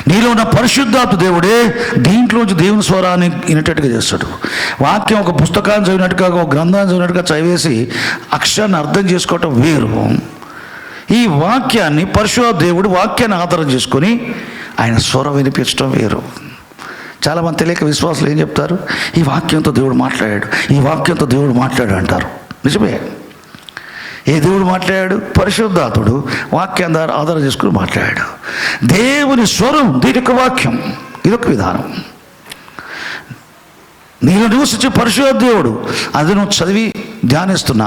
నీలో ఉన్న పరిశుద్ధాత్మ దేవుడే దీంట్లోంచి దేవుని స్వరాన్ని వినేటట్టుగా చేస్తాడు. వాక్యం ఒక పుస్తకాన్ని చదివినట్టుగా, ఒక గ్రంథాన్ని చదివినట్టుగా చదివేసి అక్షరాన్ని అర్థం చేసుకోవటం వేరు. ఈ వాక్యాన్ని పరిశుద్ధ దేవుడు వాక్యాన్ని ఆధారం చేసుకొని ఆయన స్వరం వినిపించడం వేరు. చాలామంది తెలియక విశ్వాసులు ఏం చెప్తారు? ఈ వాక్యంతో దేవుడు మాట్లాడాడు, ఈ వాక్యంతో దేవుడు మాట్లాడాడు అంటారు. నిజమే. ఏ దేవుడు మాట్లాడాడు? పరిశుద్ధాత్ముడు వాక్యాన్ని ఆధారం చేసుకుని మాట్లాడాడు. దేవుని స్వరం దీని యొక్క వాక్యం, ఇదొక విధానం. నీలో నివసించే పరిశుద్ధ దేవుడు, అది నువ్వు చదివి ధ్యానిస్తున్న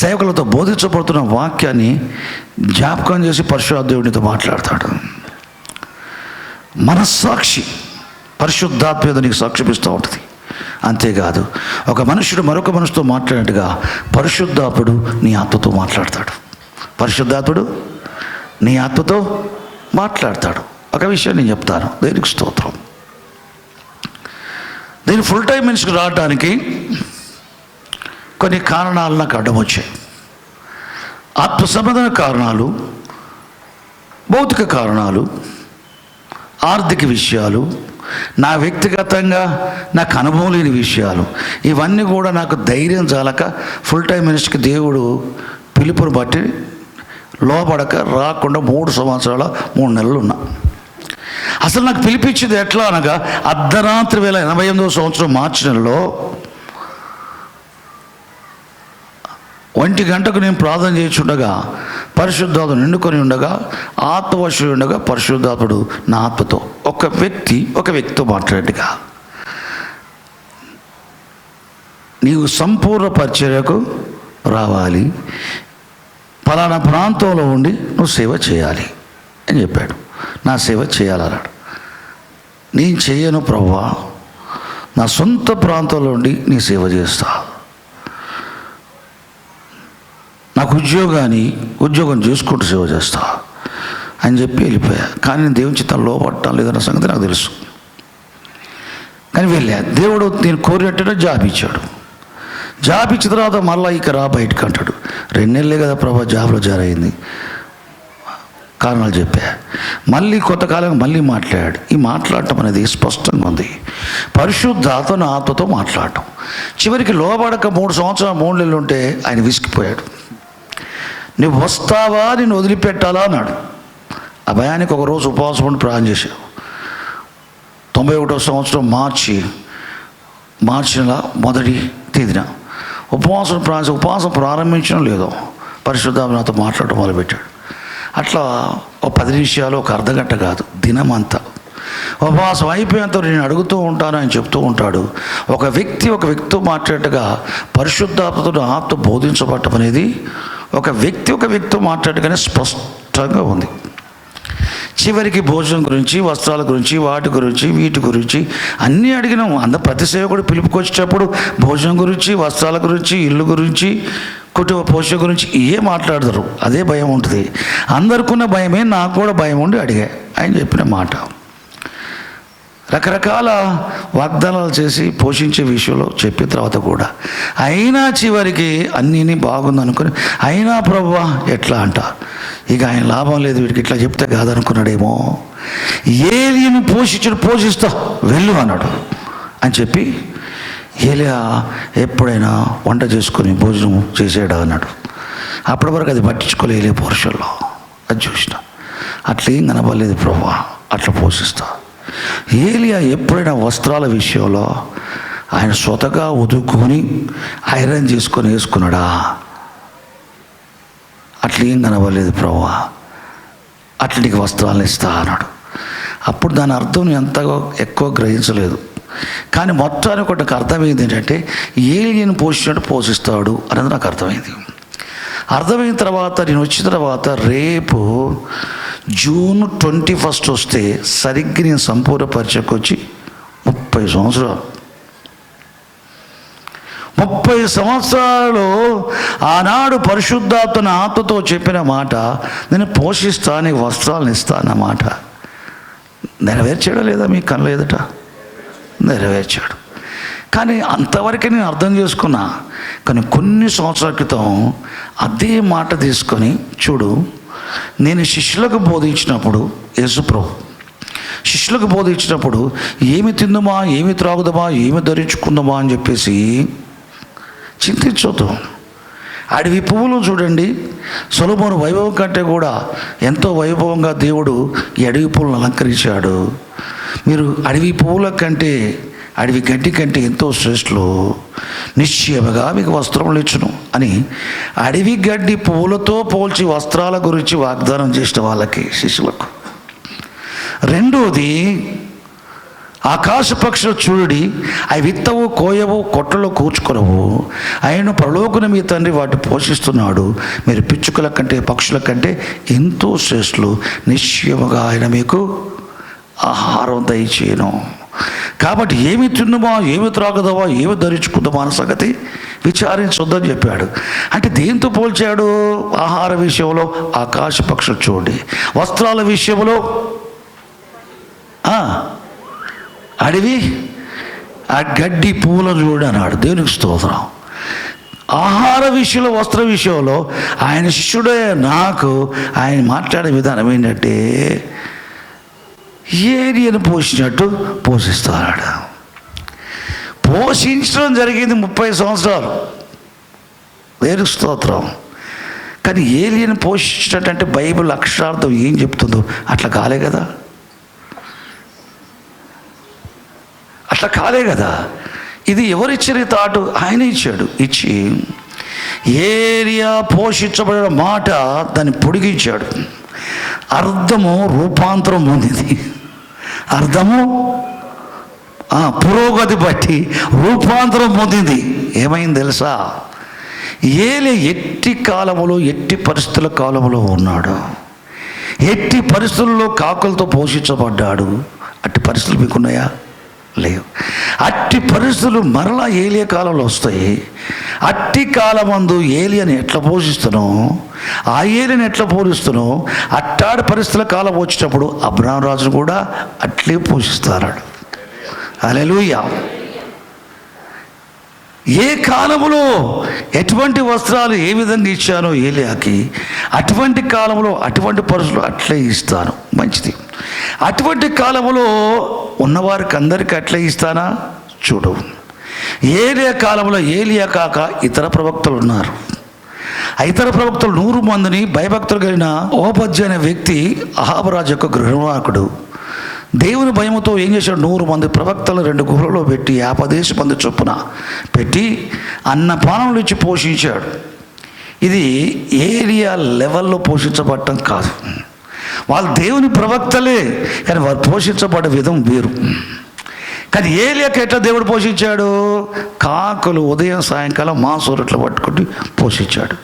సేవకులతో బోధించబడుతున్న వాక్యాన్ని జ్ఞాపకం చేసి పరిశుద్ధ దేవుడితో మాట్లాడతాడు. మనస్సాక్షి పరిశుద్ధాత్మ నీకు సాక్షిపిస్తూ ఉంటుంది. అంతేకాదు, ఒక మనుషుడు మరొక మనుషుతో మాట్లాడినట్టుగా పరిశుద్ధాత్ముడు నీ ఆత్మతో మాట్లాడతాడు. పరిశుద్ధాత్ముడు నీ ఆత్మతో మాట్లాడతాడు. ఒక విషయం నేను చెప్తాను, దేవునికి స్తోత్రం. నేను ఫుల్ టైం మినిస్ట్రీకి రావడానికి కొన్ని కారణాలు నాకు అడ్డం వచ్చాయి. ఆత్మ సంబంధమైన కారణాలు, భౌతిక కారణాలు, ఆర్థిక విషయాలు, నా వ్యక్తిగతంగా నాకు అనుభవం లేని విషయాలు, ఇవన్నీ కూడా నాకు ధైర్యం చాలక ఫుల్ టైం మినిస్ట్రీకి దేవుడు పిలుపుని బట్టి లోపడక రాకుండా 3 సంవత్సరాల 3 నెలలు ఉన్నా. అసలు నాకు పిలిపించింది ఎట్లా అనగా, అర్ధరాత్రి వేళ 88వ సంవత్సరం మార్చి నెలలో 1 గంటకు నేను ప్రార్థన చేయించుండగా, పరిశుద్ధాత్మ నిండుకొని ఉండగా, ఆత్మవశుడు ఉండగా, పరిశుద్ధాత్ముడు నా ఆత్మతో ఒక వ్యక్తితో మాట్లాడేట్టుగా, నీవు సంపూర్ణ పరిచర్యకు రావాలి, పలానా ప్రాంతంలో ఉండి నువ్వు సేవ చేయాలి అని చెప్పాడు. నా సేవ చేయాలన్నాడు. నేను చెయ్యను ప్రభువా, నా సొంత ప్రాంతంలో ఉండి నీ సేవ చేస్తా, నాకు ఉద్యోగం చేసుకుంటూ సేవ చేస్తా అని చెప్పి వెళ్ళిపోయా. కానీ నేను దేవుని చిత్తం లోపడటం లేదన్న సంగతి నాకు తెలుసు. కానీ వెళ్ళా. దేవుడు నేను కోరినట్టుగా జాబ్ ఇచ్చాడు. జాబ్ ఇచ్చిన తర్వాత మళ్ళీ ఇక రా బయటకు అంటాడు. 2 నెలలే కదా ప్రభా జాబ్లో జారైంది, కారణాలు చెప్పా. మళ్ళీ కొంతకాలం మళ్ళీ మాట్లాడాడు. ఈ మాట్లాడటం అనేది స్పష్టంగా ఉంది. పరిశుద్ధాత్మ ఆత్మతో మాట్లాడటం. చివరికి లోబడక 3 సంవత్సరాలు 3 నెలలు ఉంటే ఆయన విసిగిపోయాడు. నువ్వు వస్తావా, నేను వదిలిపెట్టాలా అన్నాడు. ఆ భయానికి ఒకరోజు ఉపవాసం ఉండి ప్రార్థన చేశావు. 91వ సంవత్సరం మార్చి నెల 1వ తేదీన ఉపవాసం ప్రారంభించడం లేదో పరిశుద్ధాత్మ నాతో మాట్లాడటం మొదలుపెట్టాడు. అట్లా ఒక 10 నిమిషాలు, ఒక అర్ధగంట కాదు, దినమంతా ఉపవాసం అయిపోయేంత నేను అడుగుతూ ఉంటాను, ఆయన చెప్తూ ఉంటాడు. ఒక వ్యక్తితో మాట్లాడటగా పరిశుద్ధాత్మతో ఆత్మ బోధించబడటం అనేది ఒక వ్యక్తితో మాట్లాడగానే స్పష్టంగా ఉంది. చివరికి భోజనం గురించి, వస్త్రాల గురించి, వీటి గురించి అన్నీ అడిగినాం. ప్రతి సేవకుడు పిలుపుకొచ్చేటప్పుడు భోజనం గురించి, వస్త్రాల గురించి, ఇల్లు గురించి, కుటుంబ పోషణ గురించి మాట్లాడతారు. అదే భయం ఉంటుంది. అందరికున్న భయమే నాకు కూడా భయం ఉండి అడిగా. ఆయన చెప్పిన మాట రకరకాల వాగ్దానాలు చేసి పోషించే విషయంలో చెప్పిన తర్వాత కూడా అయినా చివరికి అన్నీ బాగుందనుకుని, అయినా ప్రభువా ఎట్లా అంట, ఇక ఆయన లాభం లేదు, వీడికి ఇట్లా చెప్తే కాదనుకున్నాడేమో. ఏలియను పోషిస్తా వెళ్ళు అన్నాడు అని చెప్పి, ఏలియా ఎప్పుడైనా వంట చేసుకొని భోజనం చేసేడా అన్నాడు. అప్పటి వరకు అది పట్టించుకోలే పురుషుల్లో. అది చూసిన అట్లేం కనబడలేదు ప్రభువా, అట్లా పోషిస్తా. ఏలియా ఎప్పుడైనా వస్త్రాల విషయంలో ఆయన స్వతగా ఉదుక్కుని ఐరన్ చేసుకొని వేసుకున్నాడా? అట్లేం కనబడలేదు ప్రభువా, అట్లా నీకు వస్త్రాలను ఇస్తా అన్నాడు. అప్పుడు దాని అర్థం నేను ఎంతగా ఎక్కువ గ్రహించలేదు. కానీ మొత్తానికి ఒకటి అర్థమైంది ఏంటంటే, ఏలియను పోషిస్తాడు అనేది నాకు అర్థమైంది. అర్థమైన తర్వాత నేను వచ్చిన తర్వాత రేపు జూన్ 21 వస్తే సరిగ్గా నేను సంపూర్ణ పరిచయకు వచ్చి 30 సంవత్సరాలు. 30 సంవత్సరాలు ఆనాడు పరిశుద్ధాత్మ ఆత్మతో చెప్పిన మాట, నేను పోషిస్తా, నీకు వస్త్రాలను ఇస్తా అన్న మాట నెరవేర్చాడా లేదా? మీ కళ్ళ ఎదుట నెరవేర్చాడు. కానీ అంతవరకే నేను అర్థం చేసుకున్నా. కానీ కొన్ని సంవత్సరాల క్రితం అదే మాట తీసుకొని చూడు, నేను శిష్యులకు బోధించినప్పుడు, యేసుప్రభు శిష్యులకు బోధించినప్పుడు ఏమి తిందుమా, ఏమి త్రాగుదామా, ఏమి ధరించుకుందామా అని చెప్పేసి చింతించొద్దు. అడవి పువ్వులు చూడండి, సొలొమోను వైభవం కంటే కూడా ఎంతో వైభవంగా దేవుడు ఈ అడవి పువ్వులను అలంకరించాడు. మీరు అడవి పువ్వుల కంటే, అడవి గడ్డి కంటే ఎంతో శ్రేష్ఠులు, నిశ్చయముగా మీకు వస్త్రములు ఇచ్చును అని అడవి గడ్డి పువ్వులతో పోల్చి వస్త్రాల గురించి వాగ్దానం చేసిన వాళ్ళకి, శిష్యులకు. రెండోది, ఆకాశ పక్షులు చూడి, అవి విత్తవు, కోయవు, కొట్టలో కూర్చుకొనవు, ఆయన పరలోకన మీ తండ్రి వాటిని పోషిస్తున్నాడు. మీరు పిచ్చుకల కంటే, పక్షుల కంటే ఎంతో శ్రేష్ఠులు, నిశ్చయముగా ఆయన మీకు ఆహారం దయచేయను. కాబట్టి ఏమి తిన్నుమా, ఏమి త్రాగుదామా, ఏమి ధరించుకుందామా అన్న సంగతి విచారించొద్దని చెప్పాడు. అంటే దేంతో పోల్చాడు? ఆహార విషయంలో ఆకాశ పక్షులు చూడండి, వస్త్రాల విషయంలో అడవి ఆ గడ్డి పువ్వులను చూడు అన్నాడు. దేవునికి స్తోత్రం. ఆహార విషయంలో, వస్త్ర విషయంలో ఆయన శిష్యుడే నాకు ఆయన మాట్లాడే విధానం ఏంటంటే, ఏలియను పోషించినట్టు పోషిస్తాడు. పోషించడం జరిగింది 30 సంవత్సరాలు. దేవునికి స్తోత్రం. కానీ ఏలియను పోషించినట్టు అంటే బైబిల్ అక్షరార్థం ఏం చెప్తుందో అట్లా కాలే కదా. అట్లా కాలే కదా. ఇది ఎవరిచ్చిన తాటు? ఆయన ఇచ్చాడు. ఇచ్చి ఏలియా పోషించబడిన మాట దాన్ని పొడిగించాడు. అర్థము రూపాంతరం పొందింది. అర్థము పురోగతి బట్టి రూపాంతరం పొందింది. ఏమైంది తెలుసా? ఏలియా ఎట్టి కాలములో, ఎట్టి పరిస్థితుల కాలంలో ఉన్నాడు. ఎట్టి పరిస్థితుల్లో కాకులతో పోషించబడ్డాడు. అట్టి పరిస్థితులు మీకున్నాయా? లేవు. అట్టి పరిస్థితులు మరలా ఏలియా కాలంలో వస్తాయి. అట్టి కాలమందు ఏలియాని ఎట్లా పోషిస్తున్నావు, ఆ ఏలియాని ఎట్లా పోషిస్తున్నావు, అట్టాడి పరిస్థితుల కాలం వచ్చేటప్పుడు అబ్రాహాం రాజును కూడా అట్లే పోషిస్తాడు. హల్లెలూయా. ఏ కాలంలో ఎటువంటి వస్త్రాలు ఏ విధంగా ఇచ్చానో ఏలియాకి, అటువంటి కాలంలో అటువంటి పరిస్థితులు అట్లే ఇస్తాను. మంచిది. అటువంటి కాలంలో ఉన్నవారికి అందరికీ అట్లే ఇస్తానా? చూడు, ఏలియా కాలంలో ఏలియా కాక ఇతర ప్రవక్తలు ఉన్నారు. ఆ ఇతర ప్రవక్తలు 100 మందిని, భయభక్తులు కలిగిన ఓబద్య అనే వ్యక్తి, అహాబు రాజు యొక్క గృహనాయకుడు, దేవుని భయముతో ఏం చేశాడు? 100 మంది ప్రవక్తలు 2 గుహలలో పెట్టి 50 మంది చొప్పున పెట్టి అన్నపానములు ఇచ్చి పోషించాడు. ఇది ఏలియా లెవెల్లో పోషించబడటం కాదు. వాళ్ళు దేవుని ప్రవక్తలే, కానీ వారు పోషించబడే విధం వేరు. కానీ ఏలియాకి ఎట్లా దేవుడు పోషించాడు? కాకులు ఉదయం సాయంకాలం మాంసూరట్లు పట్టుకుంటూ పోషించాడు.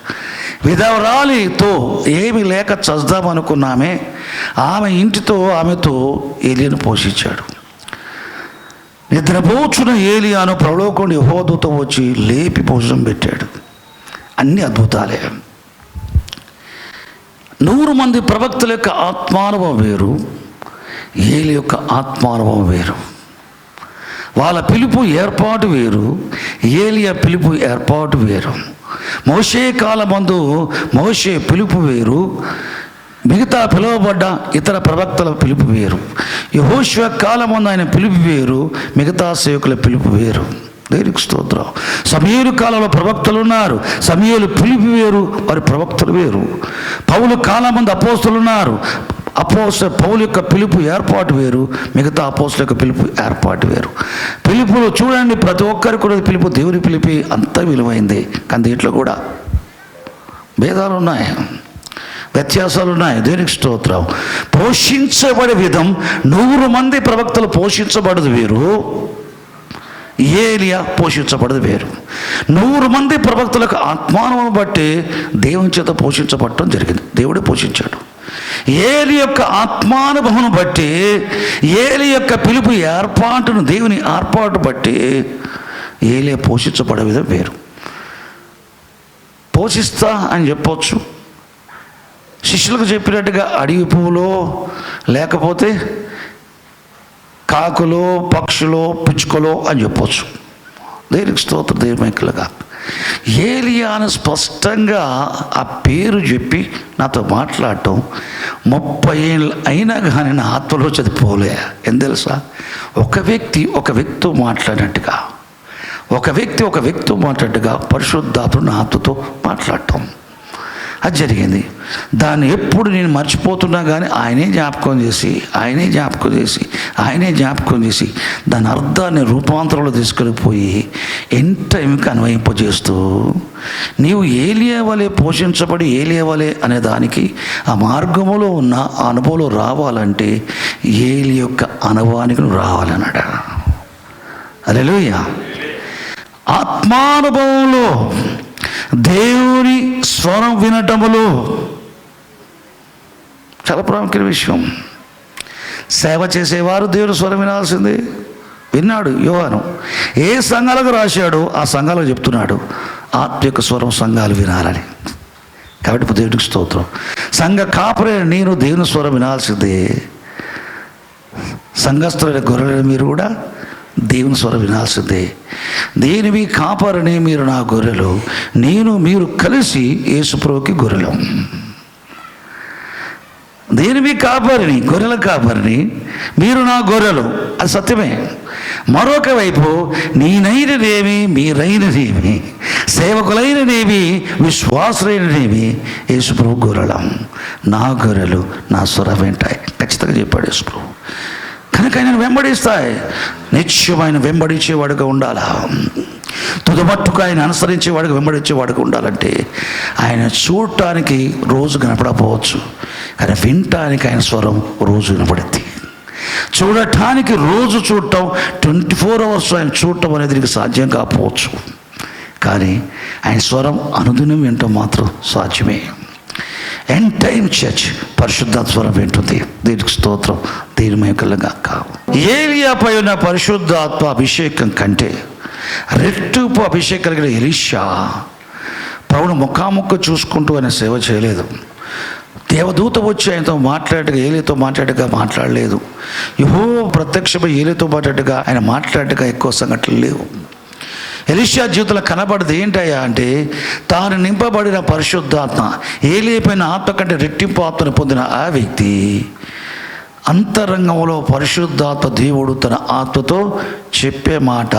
విధవరాలితో ఏమి లేక చస్తామనుకున్నామే, ఆమె ఇంటితో ఆమెతో ఏలియాను పోషించాడు. నిద్రపోచున్న ఏలియాను పరలోకంలో యెహోవా దూత వచ్చి లేపి భోజనం పెట్టాడు. అన్ని అద్భుతాలే. 100 మంది ప్రవక్తల యొక్క ఆత్మానుభవం వేరు, ఏలి యొక్క ఆత్మానుభవం వేరు. వాళ్ళ పిలుపు ఏర్పాటు వేరు, ఏలియా పిలుపు ఏర్పాటు వేరు. మోషే కాలమందు మోషే పిలుపు వేరు, మిగతా పిలువబడ్డ ఇతర ప్రవక్తల పిలుపు వేరు. యెహోషువ కాలమందు ఆయన పిలుపు వేరు, మిగతా సేవకుల పిలుపు వేరు. దేవునికి స్తోత్రం. సమూయేలు కాలంలో ప్రవక్తలు ఉన్నారు, సమూయేలు పిలుపు వేరు, వారి ప్రవక్తలు వేరు. పౌలు కాలమందు అపోస్తలు ఉన్నారు, పౌలు యొక్క పిలుపు ఏర్పాటు వేరు, మిగతా అపోస్తల యొక్క పిలుపు ఏర్పాటు వేరు. పిలుపులు చూడండి, ప్రతి ఒక్కరికి కూడా పిలుపు దేవుని పిలిపి అంత విలువైంది. కానీ దీంట్లో కూడా భేదాలు ఉన్నాయి, వ్యత్యాసాలు ఉన్నాయి. దేవునికి స్తోత్రం. పోషించబడే విధం 100 మంది ప్రవక్తలు పోషించబడదు వేరు, ఏలియా పోషించబడదు వేరు. 100 మంది ప్రవక్తలకు ఆత్మానుభవం బట్టి దేవుని చేత పోషించబడటం జరిగింది. దేవుడే పోషించాడు. ఏలి యొక్క ఆత్మానుభవం బట్టి, ఏలి యొక్క పిలుపు ఏర్పాటును, దేవుని ఏర్పాటు బట్టి ఏలియా పోషించబడే విధం వేరు. పోషిస్తా అని చెప్పవచ్చు, శిష్యులకు చెప్పినట్టుగా అడవి పువ్వులో, లేకపోతే కాకులో, పక్షులో, పిచ్చుకలో అని చెప్పవచ్చు. దేవునికి స్తోత్రం. దేవునికలుగా ఏలియాను స్పష్టంగా ఆ పేరు చెప్పి నాతో మాట్లాడటం 30 ఏళ్ళు అయినా కానీ నా ఆత్మలో చదిపోలే. ఏం తెలుసా? ఒక వ్యక్తితో మాట్లాడినట్టుగా, ఒక వ్యక్తితో మాట్లాడినట్టుగా పరిశుద్ధాత్మ నా ఆత్మతో మాట్లాడటం అది జరిగింది. దాన్ని ఎప్పుడు నేను మర్చిపోతున్నా కానీ ఆయనే జ్ఞాపకం చేసి దాని అర్థాన్ని రూపాంతరంలో తీసుకొని పోయి టైంకి అన్వయింపజేస్తూ, నీవు ఏలియా వలె పోషించబడి ఏలియా వలె అనే దానికి ఆ మార్గంలో ఉన్న అనుభవంలో రావాలంటే ఏలి యొక్క అనుభవానికి నువ్వు రావాలన్నాడు. హల్లెలూయా. ఆత్మానుభవంలో, దేవుని స్వరం వినటములో చాలా ప్రాముఖ్యమైన విషయం. సేవ చేసేవారు దేవుని స్వరం వినాల్సిందే. విన్నాడు యోహాను. ఏ సంఘాలకు రాశాడో ఆ సంఘాలకు చెప్తున్నాడు ఆత్మ యొక్క స్వరం సంఘాలు వినాలని. కాబట్టి ఇప్పుడు దేవుడికి స్తోత్రం. సంఘ కాపరే నేను దేవుని స్వరం వినాల్సిందే. సంఘస్థులైన గొర్రెలైన మీరు కూడా దేవుని స్వరం వినాల్సిందే. దేనివి కాపరని మీరు నా గొర్రెలు, మీరు కలిసి యేసుప్రభువుకి గొర్రెలం. దేనివి కాపరిని, గొర్రెల కాపరిని, మీరు నా గొర్రెలు, అది సత్యమే. మరొక వైపు నేనైనదేమి, మీరైనదేమి, సేవకులైనదేమి, విశ్వాసులైనదేమి, యేసుప్రభు గొర్రెలం. నా గొర్రెలు నా స్వరం వింటాయి. ఖచ్చితంగా చెప్పాడు యేసుప్రభు. కనుక ఆయన వెంబడిస్తాయి. నిత్యమైన వెంబడించేవాడుగా ఉండాలా, తుదమట్టుకు ఆయన అనుసరించేవాడికి వెంబడించేవాడిగా ఉండాలంటే ఆయన చూడటానికి రోజు కనపడకపోవచ్చు, కానీ వినటానికి ఆయన స్వరం రోజు వినపడుద్ది. చూడటానికి రోజు చూడటం 24 hours ఆయన చూడటం అనేది నీకు సాధ్యం కాకపోవచ్చు, కానీ ఆయన స్వరం అనుదినం వినటం మాత్రం సాధ్యమే. ఎండ్ టైమ్ చర్చ్ పరిశుద్ధాత్మ స్వరం వింటుంది. దీనికి స్తోత్రం, దీని మేకలుగాక. ఏలియాపై ఉన్న పరిశుద్ధాత్మ అభిషేకం కంటే రెట్టింపు అభిషేకం కలిగిన ఎలీషా ప్రభువును ముఖాముఖి చూసుకుంటూ ఆయన సేవ చేయలేదు. దేవదూత వచ్చి ఆయనతో మాట్లాడగా ఏలియాతో మాట్లాడలేదు. యెహోవా ప్రత్యక్షమై ఏలియాతో మాట్లాడగా ఆయన మాట్లాడగా ఎక్కువ సంఘటనలు లేవు. ఎలీషా జీవితంలో కనబడదు ఏంటయ్యా అంటే తాను నింపబడిన పరిశుద్ధాత్మ, ఏలియాపైన ఆత్మ కంటే రెట్టింపు ఆత్మను పొందిన ఆ వ్యక్తి అంతరంగంలో పరిశుద్ధాత్మ దేవుడు తన ఆత్మతో చెప్పే మాట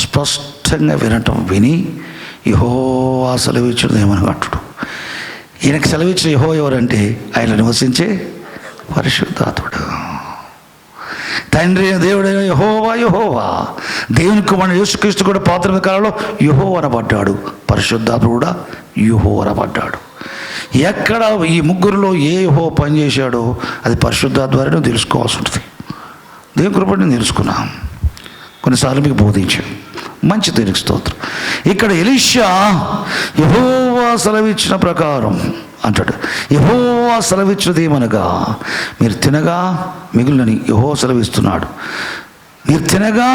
స్పష్టంగా వినటం విని యెహోవా సెలవిచ్చుడు ఏమనగట్టుడు. ఈయనకు సెలవిచ్చిన యెహోవా ఎవరంటే ఆయన నివసించే పరిశుద్ధాత్ముడు. తండ్రి దేవుడైన యెహోవా, దేవుని కుమారుడు యేసుక్రీస్తు కూడా పాత్ర కాలంలో యెహోవా అనబడ్డాడు, పరిశుద్ధాత్ముడు కూడా యెహోవా అనబడ్డాడు. ఎక్కడ ఈ ముగ్గురులో ఏ యెహోవా పనిచేశాడో అది పరిశుద్ధాత్మ ద్వారా నువ్వు తెలుసుకోవాల్సి ఉంటుంది. దేవుని కృపను నేను తెలుసుకున్నాం, కొన్నిసార్లు మీకు బోధించాను, మంచి దేవునికి స్తోత్రం. ఇక్కడ ఎలీషా యెహోవా సెలవిచ్చిన ప్రకారం అంటాడు. యెహోవా సెలవిచ్చినది ఏమనగా మీరు తినగా మిగులునని యెహోవా సెలవిస్తున్నాడు, మీరు తినగా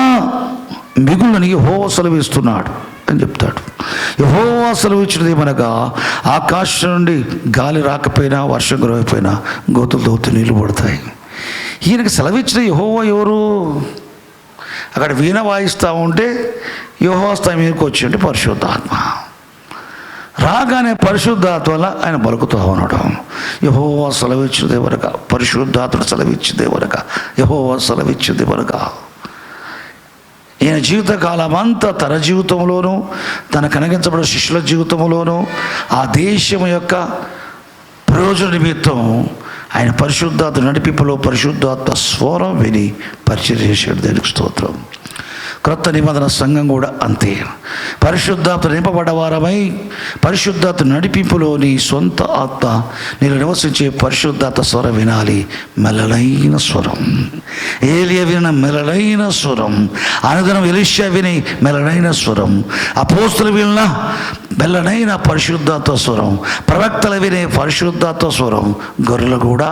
మిగులునని యెహోవా సెలవిస్తున్నాడు అని చెప్తాడు. యెహోవా సెలవిచ్చినది ఏమనగా ఆకాశం నుండి గాలి రాకపోయినా వర్షం కురవకపోయినా గోతులు దోతు నీళ్లు పడతాయి. ఈయనకు సెలవిచ్చిన యెహోవా ఎవరు? అక్కడ వీణ వాయిస్తూ ఉంటే యెహోవా స్థాయి మీదకి వచ్చి పరిశుద్ధాత్మ రాగానే పరిశుద్ధాత్మ వల్ల ఆయన పలుకుతూ ఉన్నాడు. యెహోవా సెలవిచ్చింది వరగా, పరిశుద్ధాత్మ సెలవిచ్చింది వరగా, యెహోవా సెలవిచ్చింది వరగా. ఈయన జీవితకాలం అంతా తన జీవితంలోనూ తన కనగించబడిన శిష్యుల జీవితంలోనూ ఆ దేశం యొక్క ప్రయోజన నిమిత్తం ఆయన పరిశుద్ధాత్మ నడిపింపులో పరిశుద్ధాత్మ స్వరం విని పరిచయం చేశాడు. దేవునికి స్తోత్రం. క్రొత్త నిబంధన సంఘం కూడా అంతే. పరిశుద్ధాత్మ నింపబడ్డవారమై పరిశుద్ధాత్మ నడిపింపులో నీ సొంత ఆత్మ నేను నివసించే పరిశుద్ధాత్మ స్వరం వినాలి. మెల్లలైన స్వరం, ఏలియా విన మెల్లలైన స్వరం, అనుదినం ఎలీషా విని మెల్లలైన స్వరం, అపోస్తులు విన్న మెల్లనైన పరిశుద్ధాత్మ స్వరం, ప్రవక్తలు వినే పరిశుద్ధాత్మ స్వరం గొర్రెలు కూడా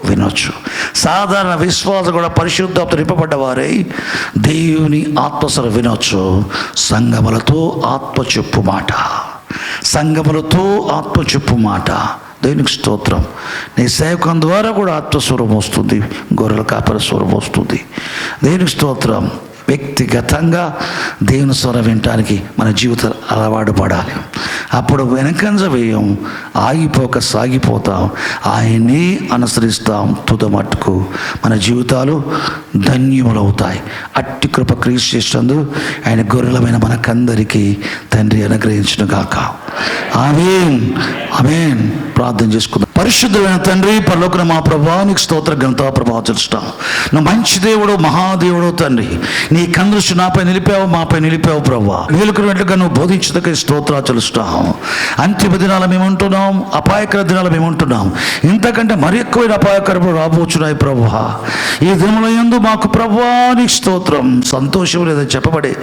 వినొచ్చు. సాధారణ విశ్వాసం కూడా పరిశుద్ధాత్మ నింపబడ్డవారై దేవుని ఆత్మస్వరం వినొచ్చు. సంగములతో ఆత్మ చెప్పు మాట, సంగములతో ఆత్మ చెప్పు మాట. దేవునికి స్తోత్రం. నీ సేవకం ద్వారా కూడా ఆత్మస్వరం వస్తుంది, గొర్రెల కాపరి స్వరం వస్తుంది. దేవునికి స్తోత్రం. వ్యక్తిగతంగా దేవుని స్వరం వినటానికి మన జీవితం అలవాటు పడాలి. అప్పుడు వెనకంజ వేయం, ఆగిపోక సాగిపోతాం, ఆయన్ని అనుసరిస్తాం. తుదమట్టుకు మన జీవితాలు ధన్యములవుతాయి. అట్టి కృప క్రీస్తు చేసినందు ఆయన గొర్రెలమైన మనకందరికీ తండ్రి అనుగ్రహించును గాక. ఆమేన్, ఆమేన్. ప్రార్థన చేసుకుందాం. పరిశుద్ధమైన తండ్రి, పరలోకన మా ప్రభువా, నీకు స్తోత్ర ఘనత ప్రభావం చెల్లిస్తాం. నువ్వు మంచి దేవుడు, మహాదేవుడు తండ్రి. నీ కందృష్టి నాపై నిలిపావు, మాపై నిలిపావు ప్రభువా. మేలుకున్నట్లుగా నువ్వు బోధించదక స్తోత్రాలు చెల్లిస్తాం. అంతిమ దినాలు మేము ఉంటున్నాం, అపాయకర దినాలు మేము ఉంటున్నాం. ఇంతకంటే మరి ఎక్కువైన అపాయకరము రాబోచున్నాయి ప్రభువా. ఈ దినముల యందు మాకు ప్రభువా నీకు స్తోత్రం. సంతోషం లేదని చెప్పబడే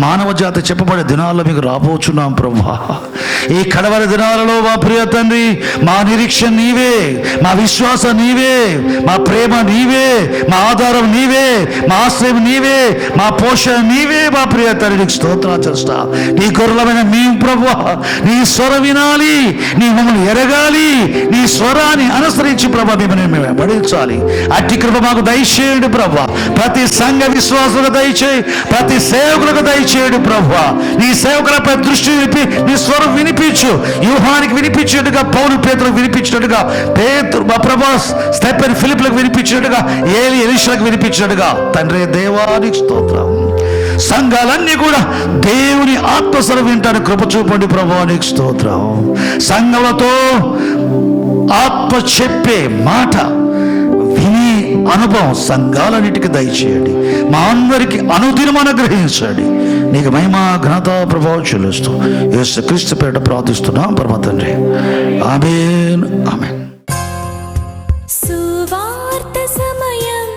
మానవ జాతి చెప్పబడే దినాల్లో మీకు రాబోచున్నాం ప్రభువా. ఈ కడవరి దినాలలో మా ప్రియ తండ్రి, మా నిరీక్షణ నీవే, మా విశ్వాసం నీవే, మా ప్రేమ నీవే, మా ఆధారం నీవే, మా ఆశ్రయం నీవే, మా పోషణ నీవే. మా ప్రియ తండ్రికి స్తోత్రాలు చేస్తా. నీ గొర్రెలమైన మేము ప్రభువా నీ స్వరం వినాలి, నీ మమ్మల్ని ఎరగాలి, నీ స్వరాన్ని అనుసరించి ప్రభా మిమ్మల్ని మేము వెంబడించాలి. అట్టి కృప మాకు దయచేయండి ప్రభువా. ప్రతి సంఘ విశ్వాసులకు దయచేయి, ప్రతి సేవకులకు దయచేయండి ప్రభువా. నీ సేవకులపై దృష్టి నిలిపి నీ స్వరం వినిపించు. యూహానికి వినిపించినట్టుగా, పౌలు పేతులకు వినిపించినట్టుగా, పేతురు మా ప్రభా స్టెఫెన్ ఫిలిప్లకు వినిపించినట్టుగా, ఏలి ఎలీషాకు వినిపించినట్టుగా తండ్రి దేవానికి స్తోత్రం. సంఘాలన్నీ కూడా దేవుని ఆత్మస్వరం వింటానికి కృప చూపండి ప్రభువానికి స్తోత్రం. సంఘములతో ఆత్మ చెప్పే మాట విని అనుభవం సంఘాలన్నిటికీ దయచేయండి. మా అందరికీ అనుదినం అనుగ్రహించండి. నీకు మహిమ ఘనత ప్రభావం చెల్లిస్తూ యేసుక్రీస్తు పేరిట ప్రార్థిస్తున్నాం పరమ తండ్రి. ఆమేన్, ఆమేన్. సువార్త సమయం,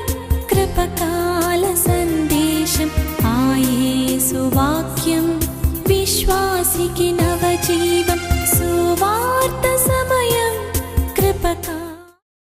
కృపకాల సందేశం, ఆ యేసు వాక్యం విశ్వాసికి